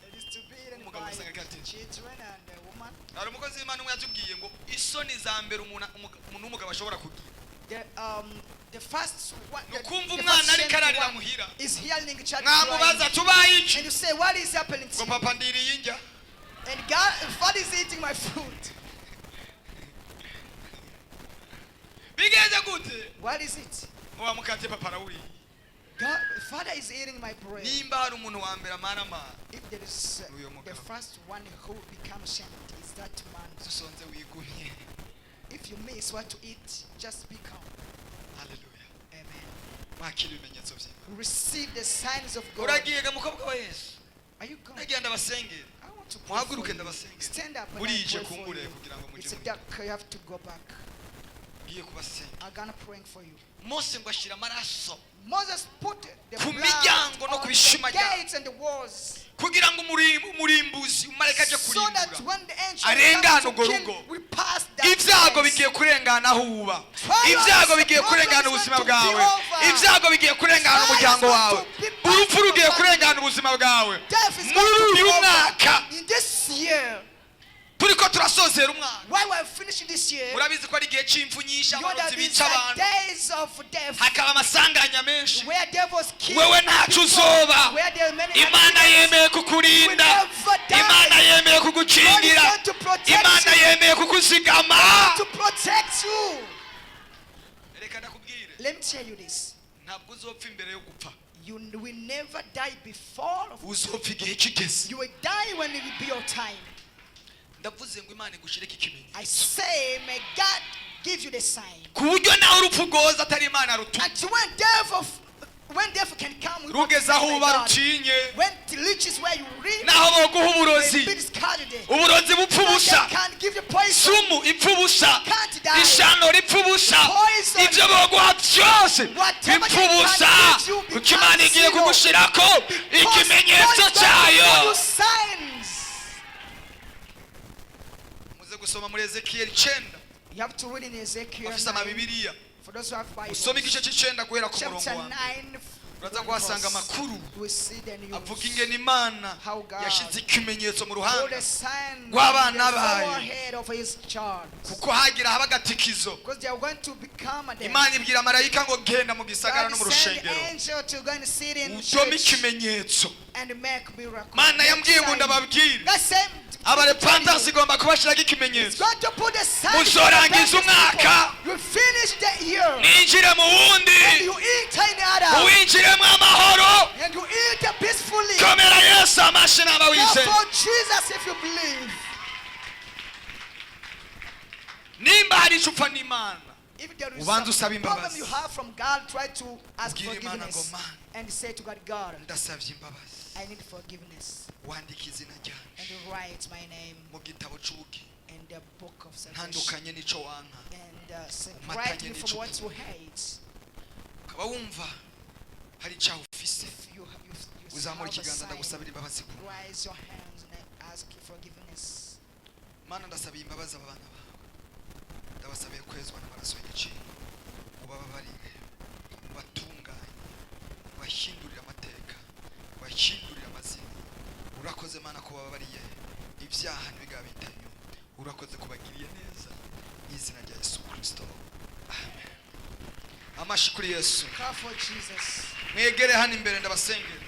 It is to be eaten Umugabo by usanga ati. children and a woman. Hari umukozi w'Imana umwe yatubwiye ngo isoni za mbere umuntu w'umugabo ashobora kugira. The first one. Nukumva umwana ariko ararira muhira. Is hearing a child Mwamubaza tubaye iki? and you say, what is happening to Ngo you? papa ndiriye injya. And God, Father is eating my food. Bigeze gute? What is it? Wa mukate papa rawuri. God, Father is eating my bread. Nimba hari umuntu wa mbere amarama. If there is the first one who becomes shamed, is that man. Dusonze wigumye. If you miss what to eat, just be calm. Hallelujah. Amen. Mwakira ibimenyetso by'Imana. Receive the signs of God. Uragiye ga mukobwa wa Yesu. Are you going? Nagiye ndabasengera. I want to pray Muhaguruke for you. ndabasengera. Stand up and I Burije pray for kumbure you. kugira ngo It's mujye. dark, you have to go back. Ngiye kubasengera. I'm gonna praying for you. Mose ngo ashira amaraso Moses put the Ku blood miryango no on ku the bishima byayo. gates and the walls. kugira ngo umurimbuzi umareka aje So that kurimbura when the angel arengana comes to urwo kill, rugo. we pass that ibyago place. bigiye kurengana aho uba, Trials, ibyago bigiye problems kurengana going ubuzima to be bwawe, over. ibyago bigiye kurengana Trials umuryango going wawe, to be back urupfu to rugiye your kurengana family. ubuzima bwawe. Death is Muri going to be uyu over. mwaka In this year, turiko turasozera umwaka, while we're finishing this year, murabizi ko ari igihe cy'impfu nyinshi, you know that abarozi these bica are abantu, days of death, hakaba amasanganya menshi. where devils kill Wewe ntacyo people, uzoba, where there are many Imana accidents. yemeye kukurinda, We never die. Imana yemeye God is kugukingira, going to protect Imana you, yemeye kukuzigama. to protect you. Reka ndakubwire, Let me tell you this. ntabwo uzopfa imbere yo gupfa, You will never die before. uzopfa igihe kigeze. You will die when it will be your time. Ndavuze ngo Imana igushyireko ikimenyetso, I say, may God give you the sign. ku buryo nawe urupfu rwoza atari Imana rutuma, And when death can come, we rugeze aho uba rucinye, when it reaches where you reach, naho boguha uburozi, be discarded. uburozi bupfa ubusa, They can't give you poison. sumu ipfa ubusa, Can't die. ishano ripfa ubusa, Poison. ibyo boguha byose Whatever bipfa they ubusa, can give you kuko Imana igiye becomes kugushirako Because ikimenyetso God is going to cyayo. give you signs. Muze gusoma muri Ezekiyeli 9, You have to read in Ezekiel afise 9. amabibiriya, For those who have Bibles. usome igice cy'icenda guhera ku murongo Chapter wa mbere, 9. uraza kuhasanga amakuru We see the news. avuga ingene Imana How God yashize ikimenyetso mu put ruhanga, a sign rw'abana on the bayo. forehead of his child. kuko hagira haba agatikizo. Because they are going to become a Imana ibwira marayika ngo genda mu gisagara no mu God sent the rushengero angel to go and sit in usome church ikimenyetso. and make miracles. Mana yambwiye ngo ndababwire, God sent abarepentance igomba kubashyiraho He's ikimenyetso, going to put a sign. muzorangiza umwaka, You finish the year. ninjire mu And wundi, you enter in the other. uwinjiremo amahoro. And you enter peacefully. Komera Yesu amashyi n'aba wize. Therefore, Jesus, if you believe. Nimba hari icyo upfa n'Imana, If there is Ubanza some usabe problem imbabazi. you have from God, try to ask Ubwire Imana ngo, forgiveness. Mana, And say to God, God, ndasabye imbabazi, I need forgiveness. wandika izina And ryanje write my name mu gitabo cy'ubugingo, in the book of salvation. ntandukanye n'icyo wanka. And separate me from what you hate. Ukaba wumva hari icyaha ufise, If you uzamura have a ikiganza sign, ndagusabira imbabazi. raise your hands and ask forgiveness. Mana, ndasabiye imbabazi aba bana bawe, ndabasabiye kwezwa n'amaraso y'igiciro, ubababarire, ubatunganye, ubahindurire amateka, ubahindurire amazina. Urakoze Mana ko bababariye ibyaha ntibigabitayo, urakoze kubagiriye neza, izina rya Yesu Kristo, amen. Amashyi kuri Yesu. Clap for Jesus. Mwegere hano imbere ndabasengere,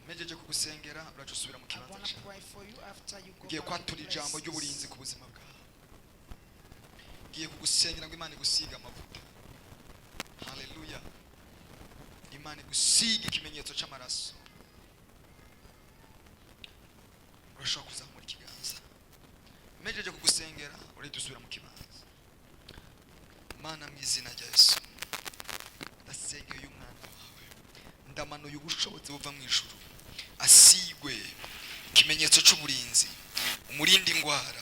mejeje kugusengera uraje usubira mu I kibanza want to cyawe. pray for you after you go Ngiye back to kwatura ijambo ry'uburinzi places. ku buzima bwawe, ngiye kugusengera ngo Imana igusiga amavuta. Haleluya. Imana igusiga ikimenyetso cy'amaraso. Urashobora kuzamura ikiganza, mejeje kugusengera urahita usubira mu kibanza. Mana, mu izina rya Yesu ndasengeye uyu mwana wawe, ndamanuye ubushobozi buva mu ijuru, asigwe ikimenyetso cy'uburinzi, umurinde indwara,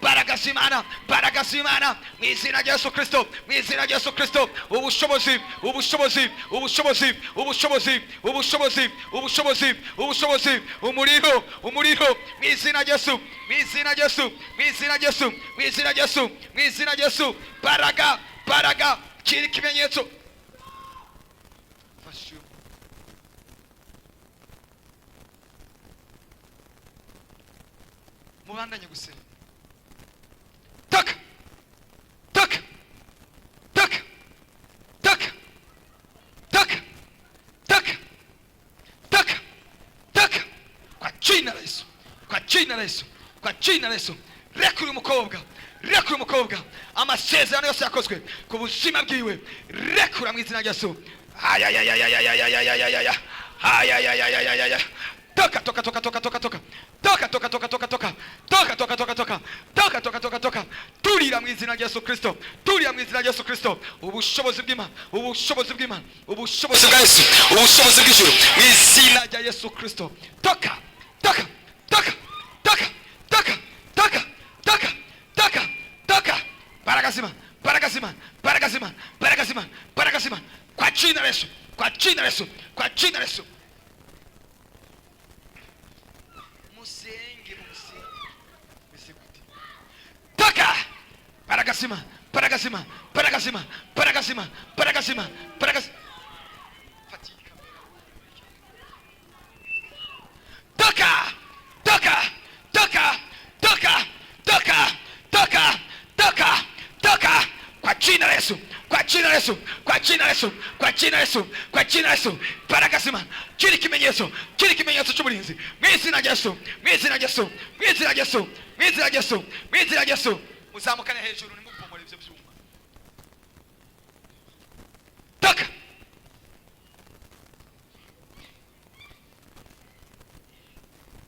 mbaraga z'Imana, mbaraga z'Imana mu izina rya Yesu Kristo, mu izina rya Yesu Kristo. Ubushobozi, ubushobozi, ubushobozi, ubushobozi, ubushobozi, ubushobozi, ubushobozi, umuriro, umuriro mu izina rya Yesu, mu izina rya Yesu, mu izina rya Yesu, mu izina rya Yesu, mu izina rya Yesu. Mbaraga, mbaraga, kiri ikimenyetso. Mubandanye gusenga. Taka, taka, jina la Yesu, kwa jina la Yesu, kwa jina la Yesu. Rekura umukobwa, rekura umukobwa, amasezerano yose yakozwe ku buzima bwiwe, rekura mu izina rya Yesu. Toka toka toka toka toka toka toka toka toka toka toka toka toka toka toka toka toka toka toka turira mu izina rya Yesu Kristo, turira mu izina rya Yesu Kristo. Ubushobozi bw'Imana, ubushobozi bw'Imana, ubushobozi bwa Yesu, ubushobozi bw'ijuru mu izina rya Yesu Kristo. Toka toka toka toka toka toka toka toka toka baragazima baragazima baragazima baragazima baragazima kwa jina la Yesu, kwa jina la Yesu, kwa jina la Yesu. Toka baragazima baragazima baragazima baragazima baragazima baragazima toka toka toka toka toka toka toka toka kwa jina la Yesu, kwa jina la Yesu, kwa jina la Yesu, kwa jina la Yesu, kwa jina la Yesu. Baragazima kiri kimenyetso, kiri kimenyetso cy'uburinzi mu izina rya Yesu, mu izina rya Yesu, mu izina rya Yesu, mu izina rya Yesu, mu izina rya Yesu. Muzamukane hejuru nimupomora ibyo byuma. Toka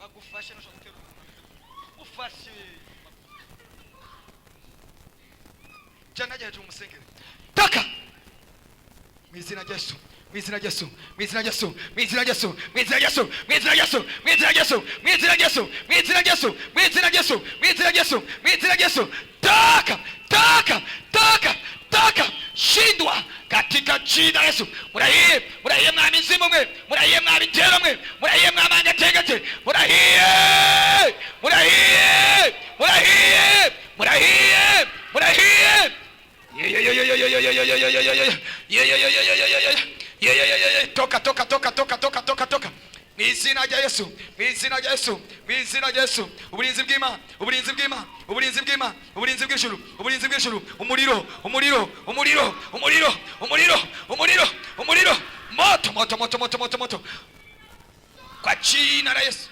bagufashe no shotero ufashe jana hejuru umusengere. Toka mu izina rya Yesu, mu izina rya Yesu, mu izina rya Yesu, mu izina rya Yesu, mu izina rya Yesu, mu izina rya Yesu, mu izina rya Yesu, mu izina rya Yesu, mu izina rya Yesu, mu izina rya Yesu, mu izina rya Yesu, mu izina rya Yesu. Toka toka toka toka shindwa katika jina la Yesu. Murahiye murahiye mwa mizimu mwe, murahiye mwa bitero mwe, murahiye mwa mangategete, murahiye murahiye murahiye murahiye murahiye. Toka toka toka toka toka toka toka mu izina rya Yesu, mu izina rya Yesu, mu izina rya Yesu. Uburinzi bw'Imana, uburinzi bw'Imana, uburinzi bw'Imana, uburinzi bw'ijuru, uburinzi bw'ijuru. Umuriro umuriro umuriro umuriro umuriro umuriro umuriro moto moto moto moto moto moto kwa jina la Yesu,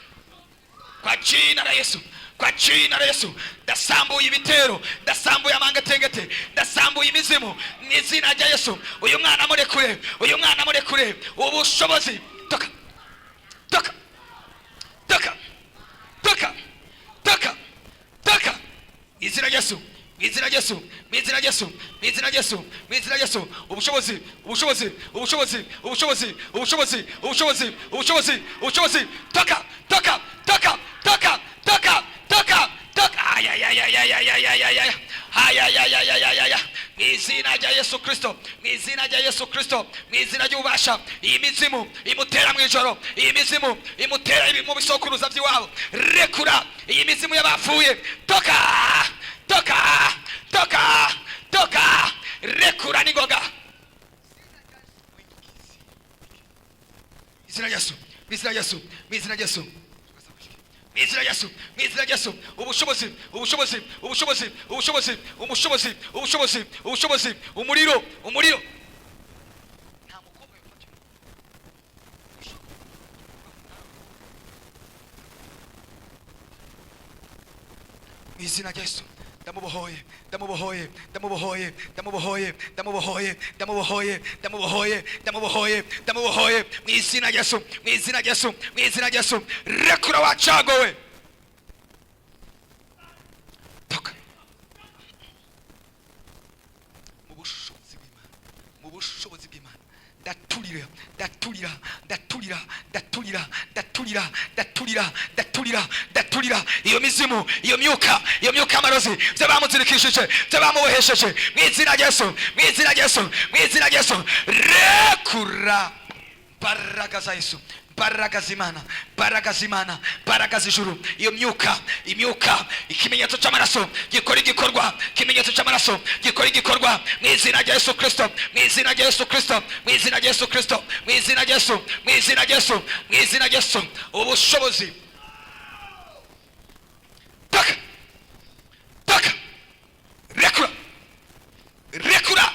kwa jina la Yesu, kwa jina la Yesu. Ndasambuye ibitero, ndasambuye amangatengete, ndasambuye imizimu mu izina rya Yesu. Uyu mwana murekure, uyu mwana murekure ubushobozi. Toka toka toka toka toka toka mu izina rya Yesu, mu izina rya Yesu, mu izina rya Yesu, mu izina rya Yesu, mu izina rya Yesu. Ubushobozi ubushobozi ubushobozi ubushobozi ubushobozi ubushobozi ubushobozi ubushobozi. Toka toka toka toka toka toka toka ayayayayayayayaya ayayayayayaya mu izina rya Yesu Kristo, mu izina rya Yesu Kristo, mu izina ry'ububasha. Iyi mizimu imutera mu ijoro, iyi mizimu imutera mu bisokuruza by'iwabo, rekura iyi mizimu y'abapfuye. Toka toka toka toka rekura n'ingoga mu izina rya Yesu, mu izina rya Yesu, mu izina rya Yesu, mu izina rya Yesu, mu izina rya Yesu. Ubushobozi ubushobozi ubushobozi ubushobozi ubushobozi ubushobozi ubushobozi umuriro umuriro. Mu izina rya Yesu ndamubohoye ndamubohoye ndamubohoye ndamubohoye ndamubohoye ndamubohoye ndamubohoye ndamubohoye ndamubohoye mu izina rya Yesu, mu izina rya Yesu, mu izina rya Yesu. Rekura wacagowe. Toka mu bushobozi bw'Imana, mu bushobozi bw'Imana. Ndaturira ndaturira ndaturira ndaturira ndaturira ndaturira ndaturira ndaturira iyo mizimu, iyo myuka amarozi by'abamuzirikishije, by'abamubohesheje mu izina rya Yesu, mu izina rya Yesu, mu izina rya Yesu. Rekura imbaraga za Yesu, imbaraga z'Imana, imbaraga z'Imana, imbaraga z'ijuru. Iyo myuka ikimenyetso cy'amaraso gikora igikorwa, ikimenyetso cy'amaraso gikora igikorwa mu izina rya Yesu Kristo, mu izina rya Yesu Kristo, mu izina rya Yesu Kristo, mu izina rya Yesu, mu izina rya Yesu, mu izina rya Yesu. Ubushobozi toka toka rekura rekura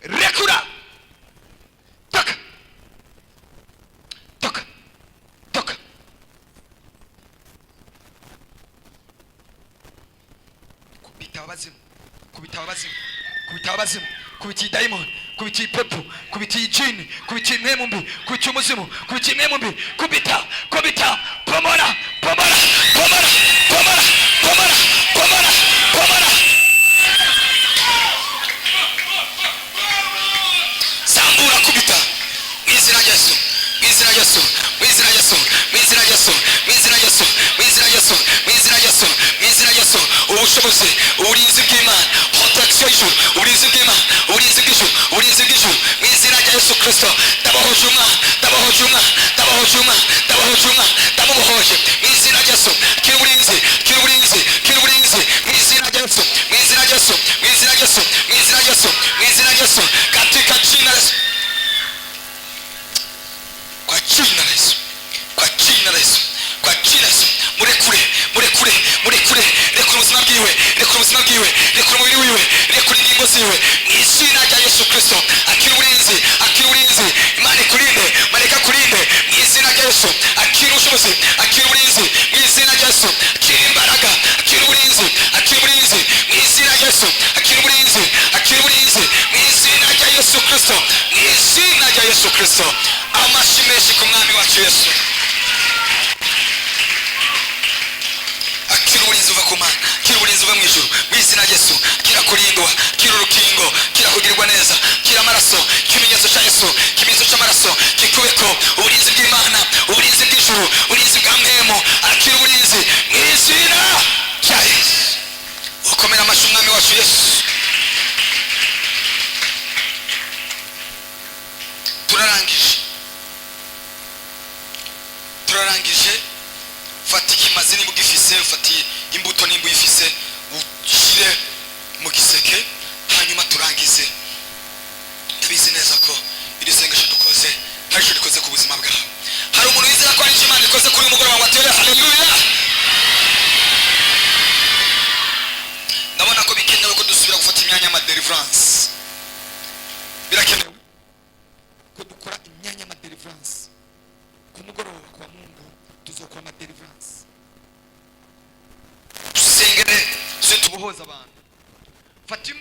rekura toka toka toka kubita abazimu, kubita abazimu, kubita abazimu, kubita idayimoni, kubita ipepo, kubita ijini, kubita impemu mbi, kubita umuzimu, kubita impemu mbi, kubita, kubita, pomora, pomora, pomora, pomora, pomora, pomora, pomora. Sambura kubita, mwizina Yesu, mwizina Yesu, mwizina Yesu, mwizina Yesu, mwizina Yesu, mwizina Yesu, mwizina Yesu, mwizina Yesu, ubushobozi, uburinzi bw'Imana, protection y'ijuru, uburinzi bw'Imana, uburinzi bw'ijuru, uburinzi bw'ijuru, mwizina rya Yesu Kristo, ndabahoje umwana, ndabahoje umwana, ndabahoje umwana, ndabahoje umwana, ndamubohoje, mwizina rya Yesu, kiri uburinzi, kiri uburinzi, kiri uburinzi, mwizina rya Yesu, mwizina rya Yesu, mwizina rya Yesu, mwizina rya Yesu, mwizina rya Yesu, katika jina la Yesu, kwa jina la Yesu, kwa jina la Yesu, kwa jina la Yesu, murekure, murekure, murekure, rekura ubuzima bwiwe, rekura ubuzima bwiwe, rekura umubiri wiwe, rekura ingingo ziwe, mwizina rya Yesu Kristo, akira uburinzi, akira uburinzi, Imana ikurinde, mareka kurinde, mwizina rya Yesu, akira ubushobozi, akira uburinzi, mwizina rya Yesu, akira imbaraga, akira uburinzi, akira uburinzi, mwizina rya Yesu, akira uburinzi, akira uburinzi, mwizina rya Yesu Kristo, mwizina rya Yesu Kristo. Amashyi menshi ku mwami wacu Yesu. Akira uburinzi uva ku Mana, akira uburinzi uva mu ijuru, mwizina rya Yesu, akira kurindwa, akira urukingo, akira kugirirwa neza, akira amaraso, ikimenyetso cya Yesu, ikimenyetso cy'amaraso kikubeko, uburinzi bw'Imana, uburinzi bw'ijuru, uburinzi bwa mpemu, akira uburinzi mwizina rya Yesu. Ukomera amashyi umwami wacu Yesu. Turarangije, fata ikimazi nimba ugifise, ufata imbuto nimba uyifise, ushyire mu giseke, hanyuma turangize. Ndabizi neza ko iri sengesho dukoze hari icyo rikoze ku buzima bwawe. Hari umuntu wizera ko hari icyo Imana ikoze kuri uyu mugoroba ngo atere haleluya. Ndabona ko bikenewe ko dusubira gufata imyanya y'amadeliverance, birakenewe ko dukora imyanya y'amadeliverance ku mugoroba kwa Mungu, tuzokora amadeliverance, dusengere, tuze tubohoza abantu. Fata